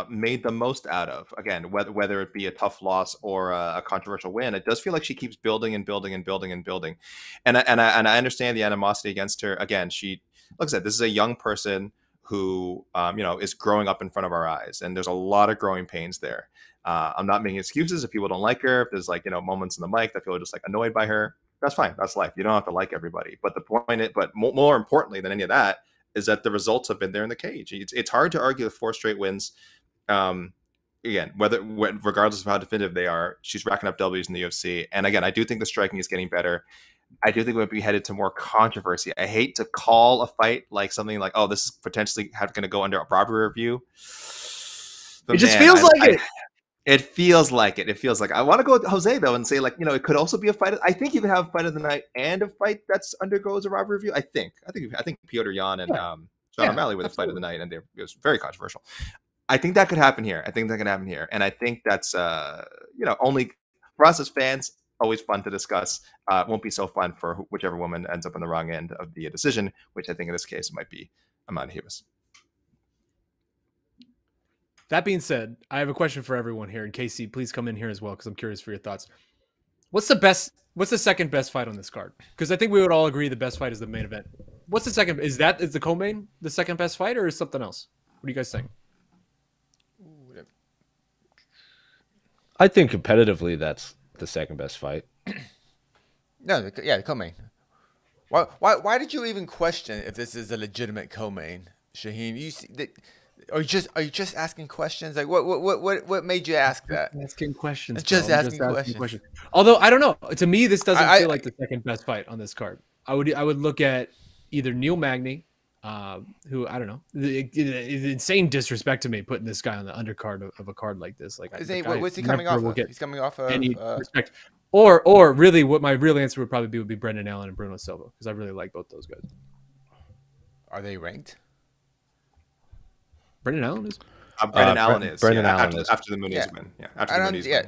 made the most out of. Again, whether it be a tough loss or a controversial win, it does feel like she keeps building and building and building and building. And I understand the animosity against her. Again, she, like I said, this is a young person who you know, is growing up in front of our eyes, and there's a lot of growing pains there. I'm not making excuses if people don't like her. If there's, like, you know, moments in the mic that people are just like annoyed by her, that's fine. That's life. You don't have to like everybody. But the point, but more importantly than any of that, is that the results have been there in the cage. It's hard to argue with 4 straight wins. Again, regardless of how definitive they are, she's racking up W's in the UFC. And again, I do think the striking is getting better. I do think we might be headed to more controversy. I hate to call a fight like something like, oh, this is potentially going to go under a robbery review. But it just feels like it. It feels like it. It feels like I want to go with Jose though and say like it could also be a fight. I think you can have a fight of the night and a fight that's undergoes a rivalry review. I think Piotr Jan and Sean O'Malley were the fight of the night, and it was very controversial. I think that could happen here. And I think that's only for us as fans. Always fun to discuss. Won't be so fun for whichever woman ends up on the wrong end of the decision, which I think in this case might be Amanda Ribas. That being said, I have a question for everyone here. And Casey, please come in here as well because I'm curious for your thoughts. What's the second best fight on this card? Because I think we would all agree the best fight is the main event. What's the second? Is the co-main the second best fight, or is something else? What do you guys think? I think competitively, that's the second best fight. No, the co-main. Why did you even question if this is a legitimate co-main, Shaheen? You see that. Are you just asking questions? Like what made you ask that? Asking questions. Just asking questions. Although I don't know. To me, this doesn't feel like the second best fight on this card. I would look at either Neil Magny, who I don't know, insane disrespect to me putting this guy on the undercard of a card like this. Like, what's he coming off of? He's coming off of any respect. Or really, what my real answer would be Brendan Allen and Bruno Silva, because I really like both those guys. Are they ranked? Brendan Allen is. Brendan Allen is. Brendan Allen is after the Muniz win. Yeah, after the Muniz win.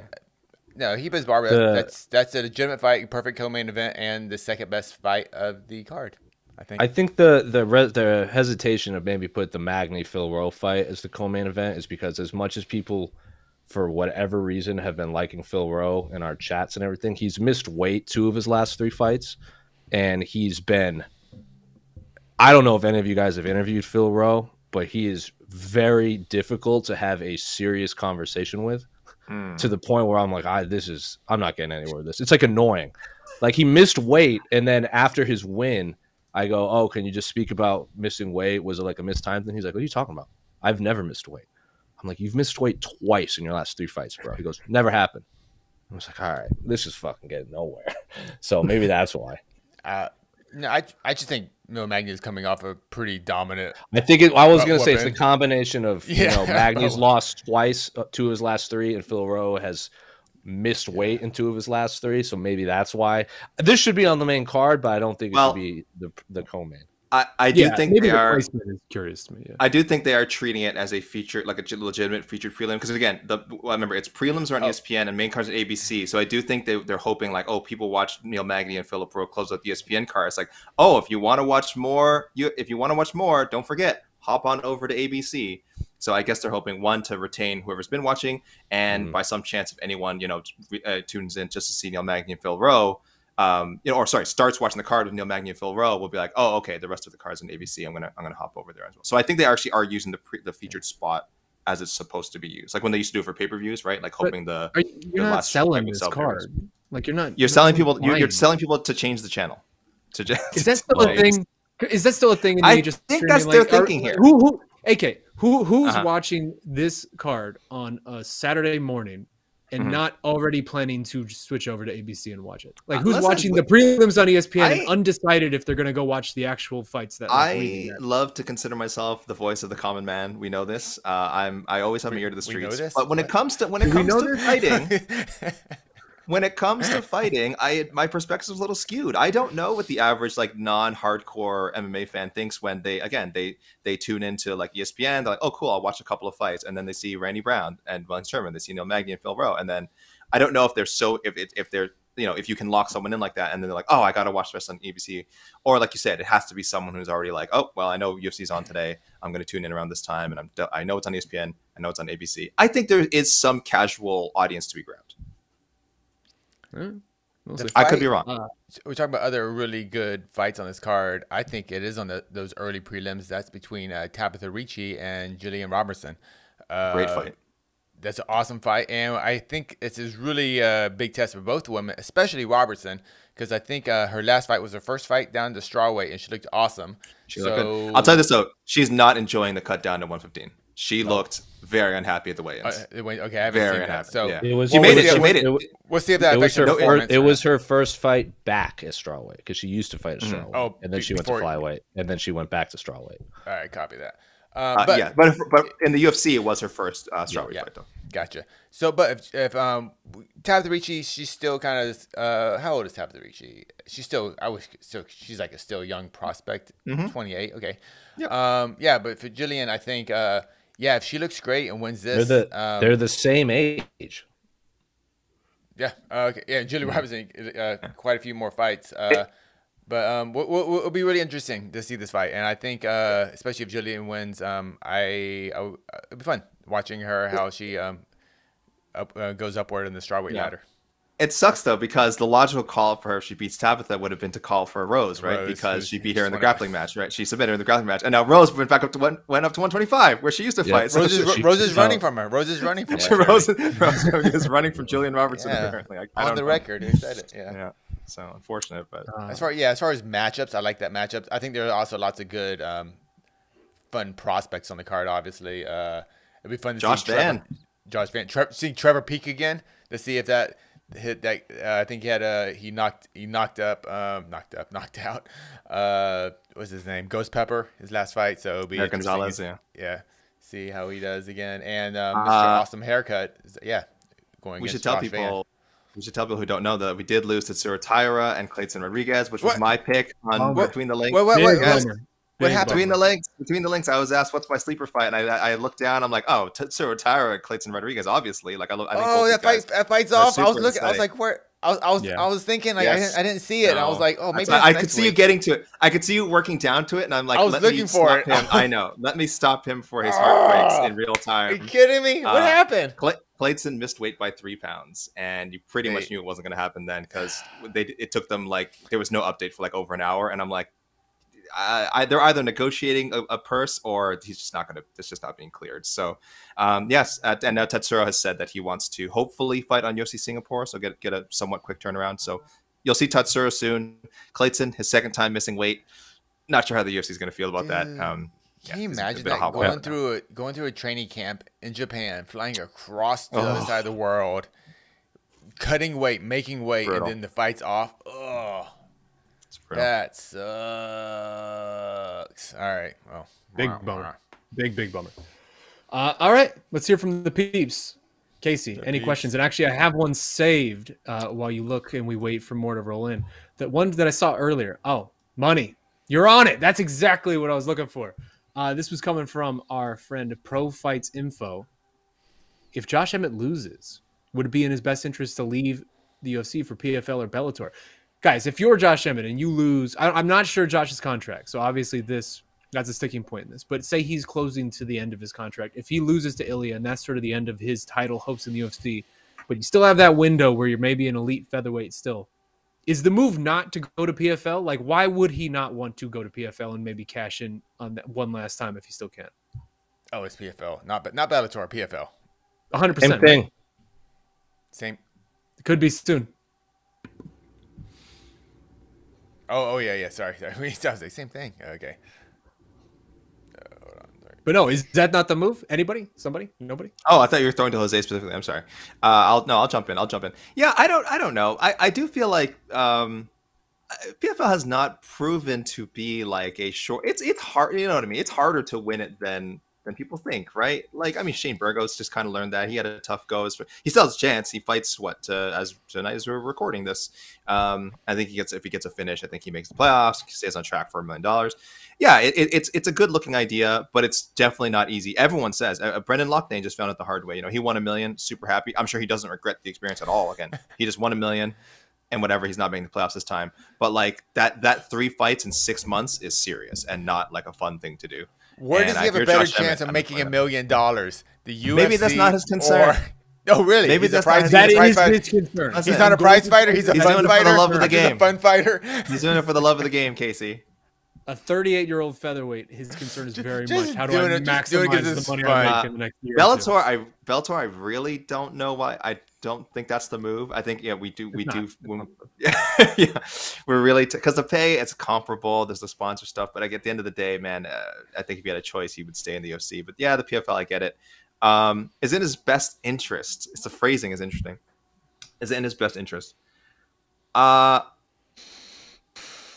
No, Ribas Barber. That's a legitimate fight, perfect co-main event, and the second best fight of the card. I think the hesitation of maybe put the Magny Phil Rowe fight as the co-main event is because as much as people, for whatever reason, have been liking Phil Rowe in our chats and everything, he's missed weight 2 of his last 3 fights, and he's been. I don't know if any of you guys have interviewed Phil Rowe, but he is very difficult to have a serious conversation with, to the point where I'm like, I'm not getting anywhere with this. It's like annoying. Like, he missed weight, and then after his win, I go, oh, can you just speak about missing weight? Was it like a missed time thing? He's like, what are you talking about? I've never missed weight. I'm like, you've missed weight twice in your last 3 fights, bro. He goes, never happened. I was like, all right, this is fucking getting nowhere. So maybe that's why. No, I just think Magny is coming off a pretty dominant. I think I was going to say it's the combination of Magny's lost twice, 2 of his last 3, and Phil Rowe has missed weight in 2 of his last 3, so maybe that's why. This should be on the main card, but I don't think it should be the co-main. I do think they are. Placement is curious to me. Yeah. I do think they are treating it as a feature, like a legitimate featured prelim. Because again, remember it's prelims are on ESPN and main cards on ABC. So I do think they're hoping like, oh, people watch Neil Magny and Philip Rowe close out the ESPN card. It's like, oh, if you want to watch more, don't forget, hop on over to ABC. So I guess they're hoping, one, to retain whoever's been watching, and by some chance, if anyone tunes in just to see Neil Magny and Phil Rowe. Starts watching the card with Neil Magny and Phil Rowe, will be like, oh, okay, the rest of the cards on ABC, I'm gonna hop over there as well. So I think they actually are using the featured spot as it's supposed to be used, like when they used to do it for pay-per-views, right? Like hoping you're not selling this card. Like you're selling people. You're selling people to change the channel. Is that still a thing? Is that still a thing? I think that's their thinking here. Who's watching this card on a Saturday morning and not already planning to switch over to ABC and watch it? Like, who's watching the prelims on ESPN and undecided if they're going to go watch the actual fights? I love to consider myself the voice of the common man. We know this. I always have an ear to the streets. But when it comes to fighting, my perspective is a little skewed. I don't know what the average like non-hardcore MMA fan thinks when they tune into like ESPN. They're like, oh cool, I'll watch a couple of fights, and then they see Randy Brown and Von Sherman. They see Neil Magny and Phil Rowe, and then I don't know if they're if you can lock someone in like that, and then they're like, oh, I gotta watch the rest on ABC, or like you said, it has to be someone who's already like, oh well, I know UFC's on today, I'm gonna tune in around this time, and I know it's on ESPN, I know it's on ABC. I think there is some casual audience to be grabbed. I could be wrong. We're talking about other really good fights on this card. I think it is on those early prelims. That's between Tabitha Ricci and Jillian Robertson. Great fight. That's an awesome fight, and I think it's really a big test for both women, especially Robertson, because I think her last fight was her first fight down to strawweight, and she looked awesome. I'll tell you this though, she's not enjoying the cut down to 115. She looked very unhappy at the weigh-ins. Okay, I haven't seen that. So yeah. She made it. We'll see if that affects her performance. It was her first fight back at strawweight, because she used to fight at strawweight, and then she went to flyweight, and then she went back to strawweight. All right, copy that. But in the UFC, it was her first strawweight fight, though. Gotcha. So, but if Tabitha Ricci, she's still kind of how old is Tabitha Ricci? She's still she's like a still young prospect, 28. Okay. Yep. Yeah, but for Jillian, I think if she looks great and wins this, They're the same age. Yeah. Okay. Yeah. Julia Robinson, quite a few more fights. But it'll be really interesting to see this fight, and I think especially if Jillian wins, it'll be fun watching her how she goes upward in the strawweight ladder. It sucks though because the logical call for her if she beats Tabitha would have been to call for Rose, right? Because she beat her in the grappling match, right? She submitted her in the grappling match, and now Rose went back up to went up to 125 where she used to fight. So Rose is running from her. Rose is running from her. Rose is running from Julian Robertson apparently. On the record, who said it? Yeah. So unfortunate, but as far as matchups, I like that matchup. I think there are also lots of good, fun prospects on the card. Obviously, it'd be fun to see Trevor Peak again to see if that hit that. I think he knocked out. What's his name? Ghost Pepper, his last fight. So it'll be Eric Gonzalez. Yeah. See how he does again, and Mr. Awesome Haircut. Yeah, going. We should tell people. We should tell people who don't know that we did lose Tatsuro Taira and Clayton Rodriguez, which was my pick on Between the Links. What happened? Between the links, I was asked what's my sleeper fight, and I looked down. I'm like, oh, Tatsuro Taira and Clayton Rodriguez, obviously. Like I think that fight's off. I was looking. I was like, where? I was thinking like I didn't see it. No. I was like, oh, maybe I could see you getting to it. I could see you working down to it, and I'm like, I was looking for it. I know. Let me stop him for his heartbreaks in real time. Are you kidding me? What happened? Clayton missed weight by 3 pounds, and you pretty much knew it wasn't going to happen then because it took them like there was no update for like over an hour, and I'm like, they're either negotiating a purse or he's just not going to. It's just not being cleared. So, yes, and now Tatsuro has said that he wants to hopefully fight on UFC Singapore, so get a somewhat quick turnaround. So you'll see Tatsuro soon. Clayton, his second time missing weight. Not sure how the UFC is going to feel about that. Can you imagine that going through a training camp in Japan, flying across the other side of the world, cutting weight, making weight, and then the fight's off? Oh, that sucks. All right, well, big bummer. Big bummer. All right, let's hear from the peeps. Casey, any questions? And actually, I have one saved while you look and we wait for more to roll in. That one that I saw earlier. Oh, money. You're on it. That's exactly what I was looking for. This was coming from our friend Pro Fights Info. If Josh Emmett loses, would it be in his best interest to leave the UFC for PFL or Bellator? Guys, if you're Josh Emmett and you lose, I'm not sure Josh's contract, so obviously that's a sticking point in this. But say he's closing to the end of his contract. If he loses to Ilya, and that's sort of the end of his title hopes in the UFC, but you still have that window where you're maybe an elite featherweight still. Is the move not to go to PFL? Like, why would he not want to go to PFL and maybe cash in on that one last time if he still can? Oh, it's PFL, not Bellator, PFL. 100%. Same thing. Right? Same. It could be soon. Oh yeah. Sorry. I was like, same thing. Okay. Hold on. Sorry. But no, is that not the move? Anybody? Somebody? Nobody? Oh, I thought you were throwing to Jose specifically. I'm sorry. I'll jump in. Yeah, I don't know. I do feel like PFL has not proven to be like a short. It's hard. You know what I mean? It's harder to win it than people think, right? Like, I mean, Shane Burgos just kind of learned that. He had a tough go. He still has a chance. He fights as tonight as we're recording this. I think if he gets a finish, I think he makes the playoffs. He stays on track for $1 million. Yeah, it's a good looking idea, but it's definitely not easy. Everyone says Brendan Loughnane just found it the hard way. You know, he won $1 million, super happy. I'm sure he doesn't regret the experience at all. Again, he just won $1 million. And whatever, he's not making the playoffs this time. But like that 3 fights in 6 months is serious and not like a fun thing to do. Where does he have a better chance of making $1 million? The UFC? Maybe that's not his concern. Oh, really? Maybe that is his concern. He's not a prize fighter. He's a fun fighter. For the love of the game. He's a fun fighter. He's doing it for the love of the game, Casey. A 38-year-old featherweight, his concern is very Just much how do doing I it- just doing maximize it 'cause the it's money fun. I make in the next year. or two. Bellator, I really don't know why. I don't think that's the move. I think we do. Yeah, we're really because the pay it's comparable. There's the sponsor stuff, but like at the end of the day, man, I think if he had a choice, he would stay in the UFC. But yeah, the PFL, I get it. Is in his best interest. It's the phrasing is interesting. Is it in his best interest?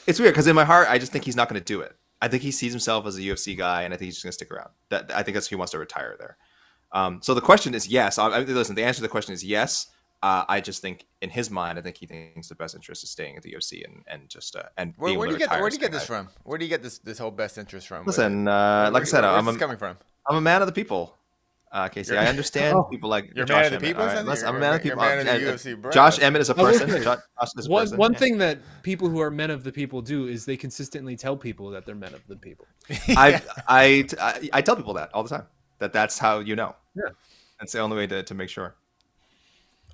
It's weird because in my heart, I just think he's not going to do it. I think he sees himself as a UFC guy, and I think he's just going to stick around. I think that's who he wants to retire there. So the question is yes. Listen, the answer to the question is yes. I just think in his mind, I think he thinks the best interest is staying at the UFC and just and Where being do able you to get retire this staying from? Where do you get this whole best interest from? Listen, Where- like I said, where's this coming from? I'm a man of the people. Casey, I understand people like You're a Josh man of the Emmett. people, All right, Sonny? listen, I'm a You're- man of the you're people. a man of the UFC, bro. Josh Emmett is a I will person. say, Josh is a One person. one Yeah. thing that people who are men of the people do is they consistently tell people that they're men of the people. I tell people that all the time. That's how you know. Yeah. That's the only way to make sure.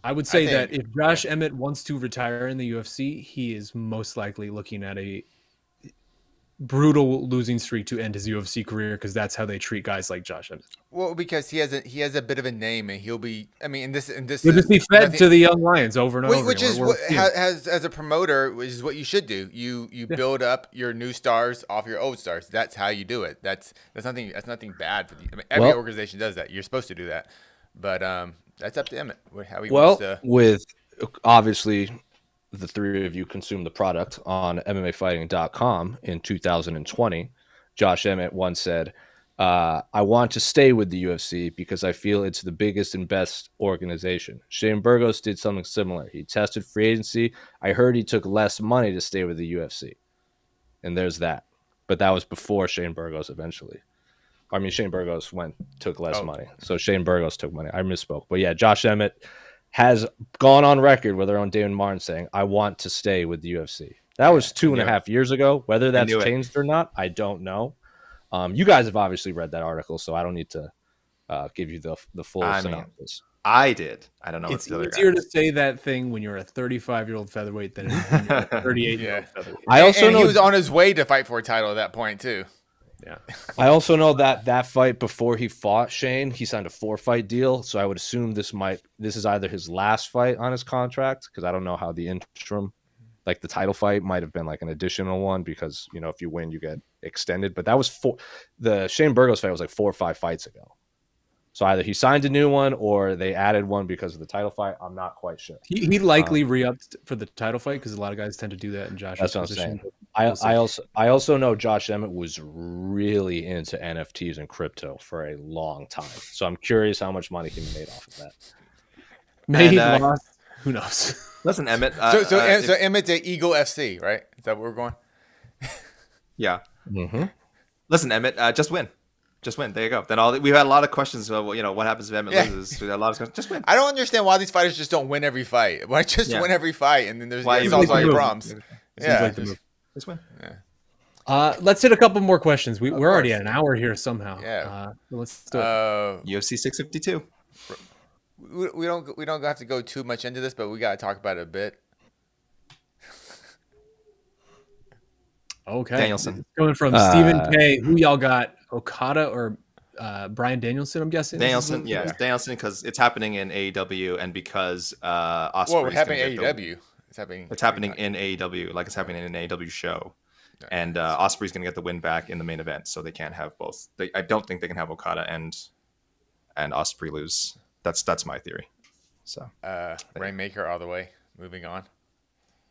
I would say that think- if Josh Emmett wants to retire in the UFC, he is most likely looking at a brutal losing streak to end his UFC career, because that's how they treat guys like Josh Emmett. Well, because he has a bit of a name, and he'll be. I mean, and this He'll just be fed nothing- to the young lions over and over. Which again. is We're what seeing it. as a promoter, which is what you should do. You build up your new stars off your old stars. That's how you do it. That's nothing bad for the. I mean, every Well- organization does that. You're supposed to do that, but that's up to Emmett how he Well, wants to. with obviously the three of you consumed the product on MMAfighting.com in 2020. Josh Emmett once said, I want to stay with the UFC because I feel it's the biggest and best organization. Shane Burgos did something similar. He tested free agency. I heard he took less money to stay with the UFC. And there's that. But that was before Shane Burgos eventually. I mean, Shane Burgos took less money. So Shane Burgos took money. I misspoke. But yeah, Josh Emmett has gone on record with their own Damon Martin saying, I want to stay with the UFC. That was 2.5 years ago. Whether that's knew it. changed or not, I don't know. You guys have obviously read that article, so I don't need to give you the full I mean, synopsis. I did. I don't know. It's what the other easier guy. to say that thing when you're a 35-year-old featherweight than when you're a 38-year-old featherweight. I also and know he was on his way to fight for a title at that point too. Yeah. I also know that fight before he fought Shane, he signed a 4-fight deal. So I would assume this is either his last fight on his contract, because I don't know how the interim, like the title fight, might have been like an additional one, because if you win, you get extended. But that was the Shane Burgos fight was like 4 or 5 fights ago. So either he signed a new one or they added one because of the title fight. I'm not quite sure. He likely re-upped for the title fight, because a lot of guys tend to do that in Josh's That's what I'm position. saying. I also know Josh Emmett was really into NFTs and crypto for a long time. So I'm curious how much money he made off of that. Made, And, lost, who knows? Listen, Emmett. So Emmett's at Eagle FC, right? Is that where we're going? Yeah. Mm-hmm. Listen, Emmett. Just win. Just win. There you go. Then we've had a lot of questions about what happens if Emmett loses. We had a lot of questions. Just win. I don't understand why these fighters just don't win every fight. Why just Yeah. win every fight and then there's Why it you solves make all the your move. problems? Seems Yeah, like the just- move. Just win. Let's hit a couple more questions. We're already course. at an hour here somehow. Yeah. Let's do it. UFC 652. we don't have to go too much into this, but we got to talk about it a bit. Okay. Danielson. Coming from Stephen K. Who y'all got? Okada or Brian Danielson, I'm guessing? Danielson, yes, Danielson, because it's happening in AEW and because Ospreay. Well, what happened in AEW? It's happening. It's happening in AEW, like it's happening in an AEW show. And Ospreay's going to get the win back in the main event, so they can't have both. I don't think they can have Okada and Ospreay lose. That's my theory. So, Rainmaker all the way. Moving on.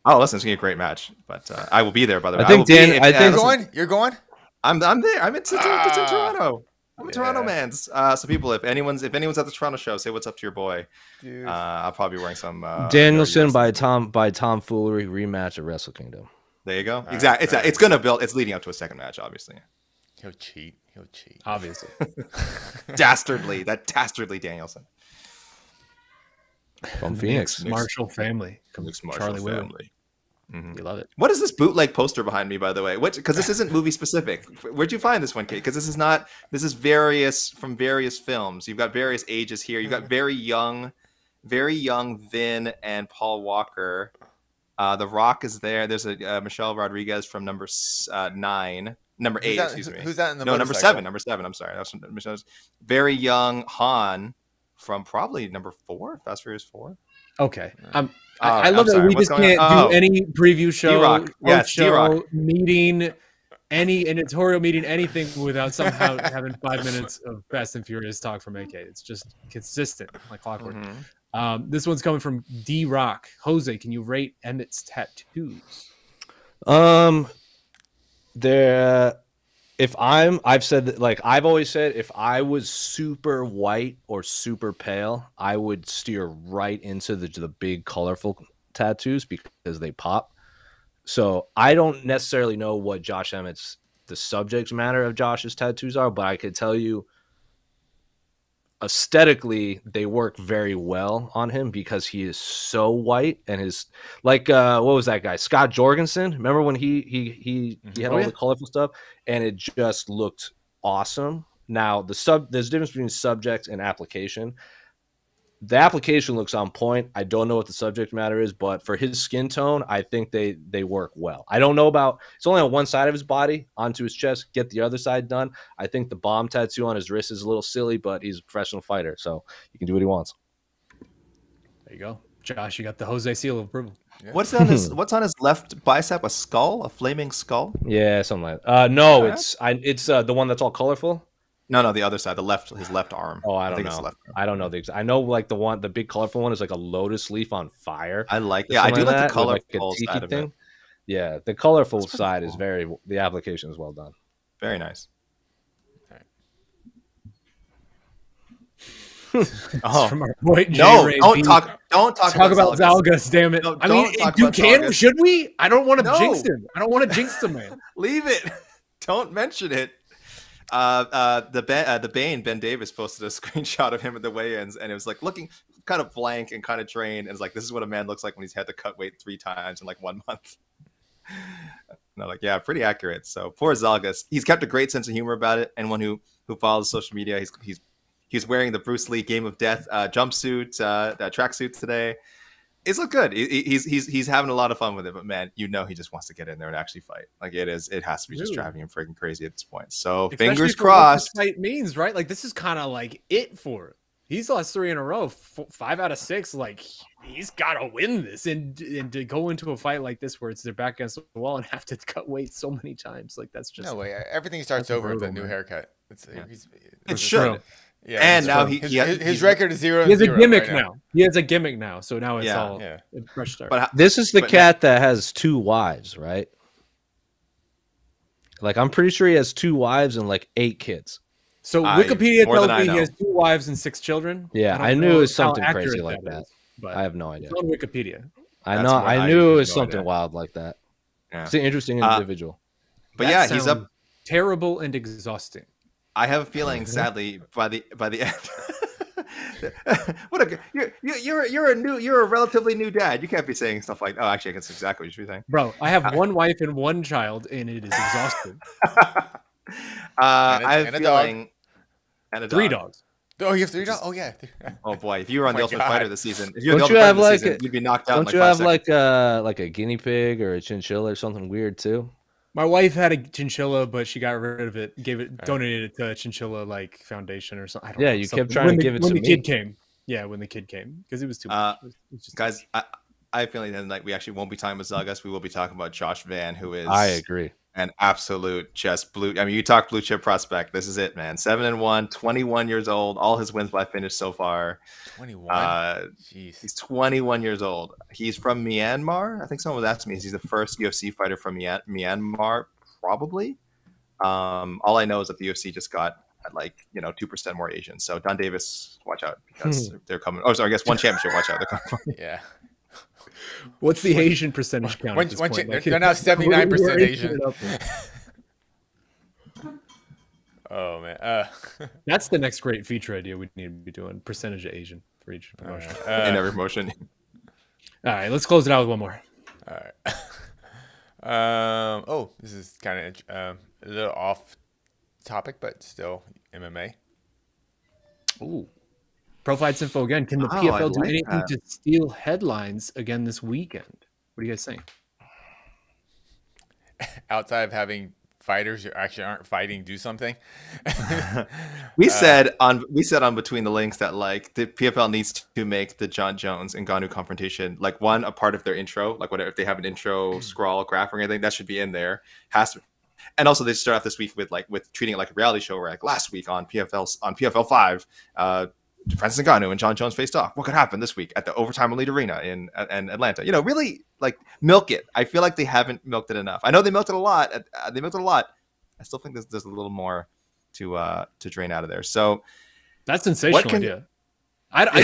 oh, listen, it's going to be a great match, but I will be there. By the way, I think will be- Dan- I think- You're listen, going? You're going? I'm there. I'm in Toronto. I'm a Toronto Yeah. man. So people, if anyone's at the Toronto show, say what's up to your boy. Dude. I'll probably be wearing some Danielson very- by tomfoolery rematch at Wrestle Kingdom. There you go. right, Exactly. fair. It's gonna build. It's leading up to a second match, obviously. He'll cheat. He'll cheat. Obviously. Dastardly. That dastardly Danielson. From Phoenix. Marshall family. Mixed martial Charlie Will. family. Mhm. We love it. What is this bootleg poster behind me, by the way? Because this isn't movie specific. Where'd you find this one, Kate? Because this is not. This is from various films. You've got various ages here. You've got very young Vin and Paul Walker. The Rock is there. There's a Michelle Rodriguez from number 9, number 8. Excuse me. Who's that in the No, number motorcycle? 7. Number 7. I'm sorry. That's Michelle's very young Han from probably number 4. Fast Furious 4. Okay. I I'm love that sorry, we what's just going can't on? do any preview show, D-Rock. Yes, show, D-Rock. meeting, any editorial meeting, anything without somehow having 5 minutes of Fast and Furious talk from AK. It's just consistent, like clockwork. Mhm. This one's coming from D-Rock. Jose, can you rate Emmett's tattoos? There, I've said that, like I've always said, if I was super white or super pale, I would steer right into the big colorful tattoos because they pop. So I don't necessarily know what Josh Emmett's the subject matter of Josh's tattoos are, but I could tell you aesthetically they work very well on him because he is so white and his like what was that guy, Scott Jorgensen? Remember when he had all the colorful stuff and it just looked awesome. Now there's a difference between subject and application. The application looks on point. I don't know what the subject matter is, but for his skin tone, I think they work well. I don't know about, it's only on one side of his body, onto his chest, get the other side done. I think the bomb tattoo on his wrist is a little silly, but he's a professional fighter, so he can do what he wants. There you go. Josh, you got the Jose seal of approval. Yeah. What's on his left bicep? A skull? A flaming skull? Yeah, something like that. No, it's the one that's all colorful. No, the other side, his left arm. Oh, I don't think know. It's left arm. I don't know I know like the big colorful one is like a lotus leaf on fire. I like. Yeah, I do like the colorful side of it. Yeah, the colorful side is the application is well done. Very nice. Oh, from our boy no! Ray Don't B. talk about Zalgas. Damn it! No, I mean, should we? I don't want to jinx him. I don't want to jinx him, man. Leave it. Don't mention it. The Bane, Ben Davis, posted a screenshot of him at the weigh-ins, and it was like looking kind of blank and kind of drained, and it's like, this is what a man looks like when he's had to cut weight 3 times in like 1 month. And I'm like, yeah, pretty accurate. So poor Zalgas. He's kept a great sense of humor about it. Anyone who follows social media, he's wearing the Bruce Lee Game of Death jumpsuit, tracksuit today. It's look good. He's having a lot of fun with it, but man, he just wants to get in there and actually fight. Like it has to be just driving him freaking crazy at this point. So especially fingers crossed. What this fight means, right? Like this is kind of like it for him. He's lost 3 in a row, 5 out of 6. Like he's got to win this, and to go into a fight like this where it's their back against the wall and have to cut weight so many times, like that's just no way. Everything starts over with a new haircut. It should. Yeah, and now his record is 0-0. He has a gimmick now. He has a gimmick now, so now it's all a fresh start. But this is the cat that has 2 wives, right? Like I'm pretty sure he has 2 wives and like 8 kids. So Wikipedia tells me he has 2 wives and 6 children. Yeah, I knew it was something crazy like that. But I have no idea. It's on Wikipedia. I knew it was something wild like that. Yeah. It's an interesting individial. But yeah, he's up. Terrible and exhausting. I have a feeling, sadly, by the end, you're a relatively new dad. You can't be saying stuff like, oh, actually, that's exactly what you should be saying. Bro, I have 1 wife and 1 child, and it is exhausting. I have a feeling, and a dog. 3 dogs. Oh, you have 3 dogs? Oh yeah. Oh boy, if you were on the Ultimate Fighter this season, you'd be knocked out. Don't you have like a guinea pig or a chinchilla or something weird too? My wife had a chinchilla, but she got rid of it, donated it to a chinchilla like foundation or something. I don't know, you kept trying to give it to me. When the kid came. Yeah, when the kid came, because it was too much. Guys, I have a feeling that like we actually won't be talking about Zalgas. We will be talking about Josh Van, who is I agree. An absolute just blue. I mean, you talk blue chip prospect. This is it, man. 7-1, 21 years old. All his wins by finish so far. 21. Jeez. He's 21 years old. He's from Myanmar. I think someone was asking me, is he the first UFC fighter from Myanmar? Probably. All I know is that the UFC just got 2% more Asians. So Don Davis, watch out because they're coming. Oh, sorry, I guess 1 championship. Watch out, they're coming. Yeah. What's the Asian percentage count? They're now 79% Asian. Oh man, that's the next great feature idea we need to be doing. Percentage of Asian for each promotion. In every promotion. All right, let's close it out with 1 more. All right. This is kind of a little off topic, but still MMA. Ooh. Pro Fights Info again. Can the PFL do anything to steal headlines again this weekend? What do you guys think? Outside of having fighters who actually aren't fighting do something. we said on Between the Links that like the PFL needs to make the John Jones and Ngannou confrontation like a part of their intro. Like whatever, if they have an intro scrawl graph or anything, that should be in there. Has to. And also they start off this week with treating it like a reality show where like last week on PFL 5, Francis Ngannou and John Jones faced off. What could happen this week at the Overtime Elite Arena in Atlanta? Really like milk it. I feel like they haven't milked it enough. I know they milked it a lot. I still think there's a little more to drain out of there. So That's a sensational can- idea.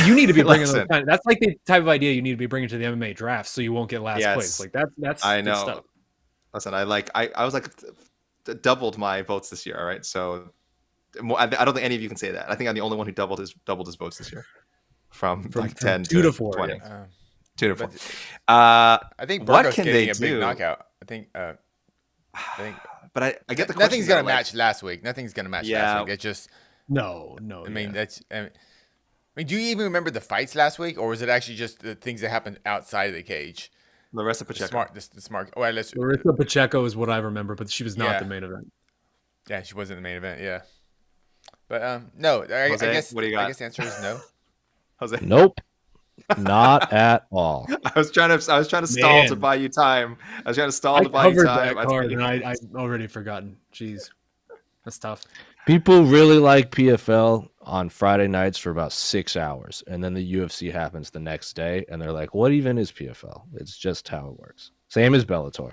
You need to be bringing Listen. those. That's like the type of idea you need to be bringing to the MMA draft, so you won't get last Yes. place. Like that's I good know. stuff. Listen, I was like doubled my votes this year. All right, so I don't think any of you can say that. I think I'm the only one who doubled his votes this year, from like 10 2 to 4, 20. yeah. 2 to 4. But Uh, I think What Burgos can getting they a big do? knockout. I think but I get the nothing's question, gonna though, like- match last week. Nothing's gonna match Yeah. last week. It's just, No. I mean, I mean, do you even remember the fights last week, or was it actually just the things that happened outside of the cage? Larissa The Pacheco. smart. Oh, let's. Larissa Pacheco is what I remember, but she was not Yeah. the main event. Yeah, she wasn't in the main event. Yeah, but no. I Jose, guess. what do you I got? guess the answer is no. Jose, Nope, not at all. I was trying to stall to Man. buy you time. I was trying to stall I to buy you covered time. that card, and I already forgotten. Jeez, that's tough. People really like PFL on Friday nights for about 6 hours, and then the UFC happens the next day, and they're like, "What even is PFL?" It's just how it works. Same as Bellator,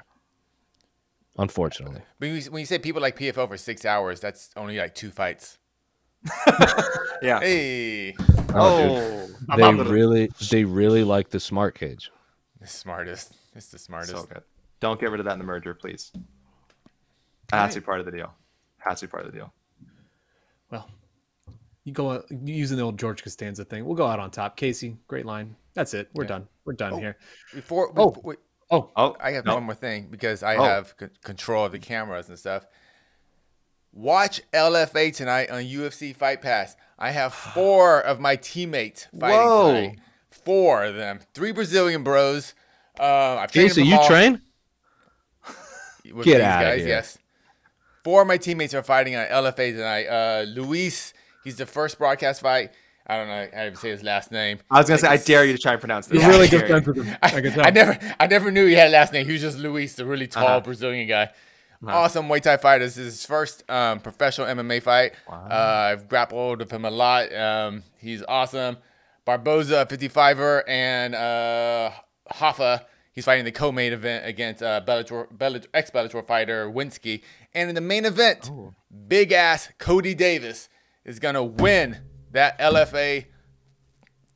unfortunately. When you say people like PFL for 6 hours, that's only like 2 fights. Yeah. Hey, Oh, dude. They really like the smart cage. the smartest. It's the smartest. So good. Don't get rid of that in the merger, please. That has to be part of the deal. Has to be part of the deal. Well, you go using the old George Costanza thing. We'll go out on top. Casey, great line. That's it. We're done. We're done here. Before, Oh, Oh, I have no. one more thing because I Oh. have control of the cameras and stuff. Watch LFA tonight on UFC Fight Pass. I have 4 of my teammates fighting Whoa. tonight. 4 of them. 3 Brazilian bros. I've trained Casey, them you all train? with Get these outta guys. here. Yes. 4 of my teammates are fighting on LFA tonight. Luis, he's the first broadcast fight. I don't know how to say his last name. I was gonna say, I dare you to try and pronounce this. you're really I good dare friends you. with him. I can tell. I never knew he had a last name. He was just Luis, the really tall Uh-huh. Brazilian guy. Awesome Muay Thai fighter. This is his first professional MMA fight. I've grappled with him a lot. He's awesome. Barboza, 55er, and Hoffa. He's fighting the co-main event against ex-Bellator fighter Winsky. And in the main event, big ass Cody Davis is gonna win that LFA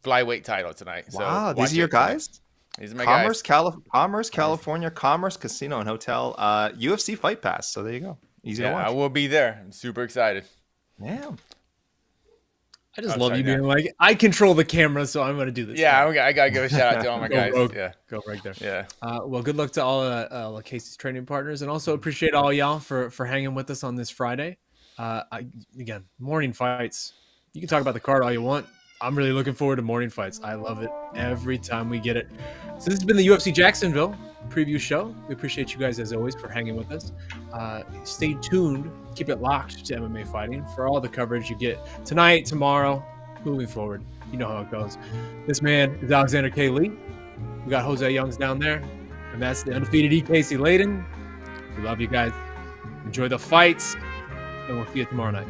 flyweight title tonight. So Wow, watch these are your it tonight. guys? These are my Commerce, guys. Commerce, California, Commerce Casino and Hotel, UFC Fight Pass. So there you go. Easy to Yeah, I watch. will be there. I'm super excited. Yeah. I just I'm love sorry, you being like, I control the camera, so I'm going to do this. Yeah, I gotta give a shout out to all my Go guys. rogue. Yeah, Go right there. yeah. Well, good luck to all Casey's training partners, and also appreciate all y'all for hanging with us on this Friday. Again, morning fights. You can talk about the card all you want. I'm really looking forward to morning fights. I love it every time we get it. So this has been the UFC Jacksonville preview show. We appreciate you guys as always for hanging with us. Stay tuned. Keep it locked to MMA Fighting for all the coverage you get tonight, tomorrow, moving forward. You know how it goes. This man is Alexander K. Lee. We got Jose Youngs down there. And that's the undefeated E. Casey Layden. We love you guys. Enjoy the fights. And we'll see you tomorrow night.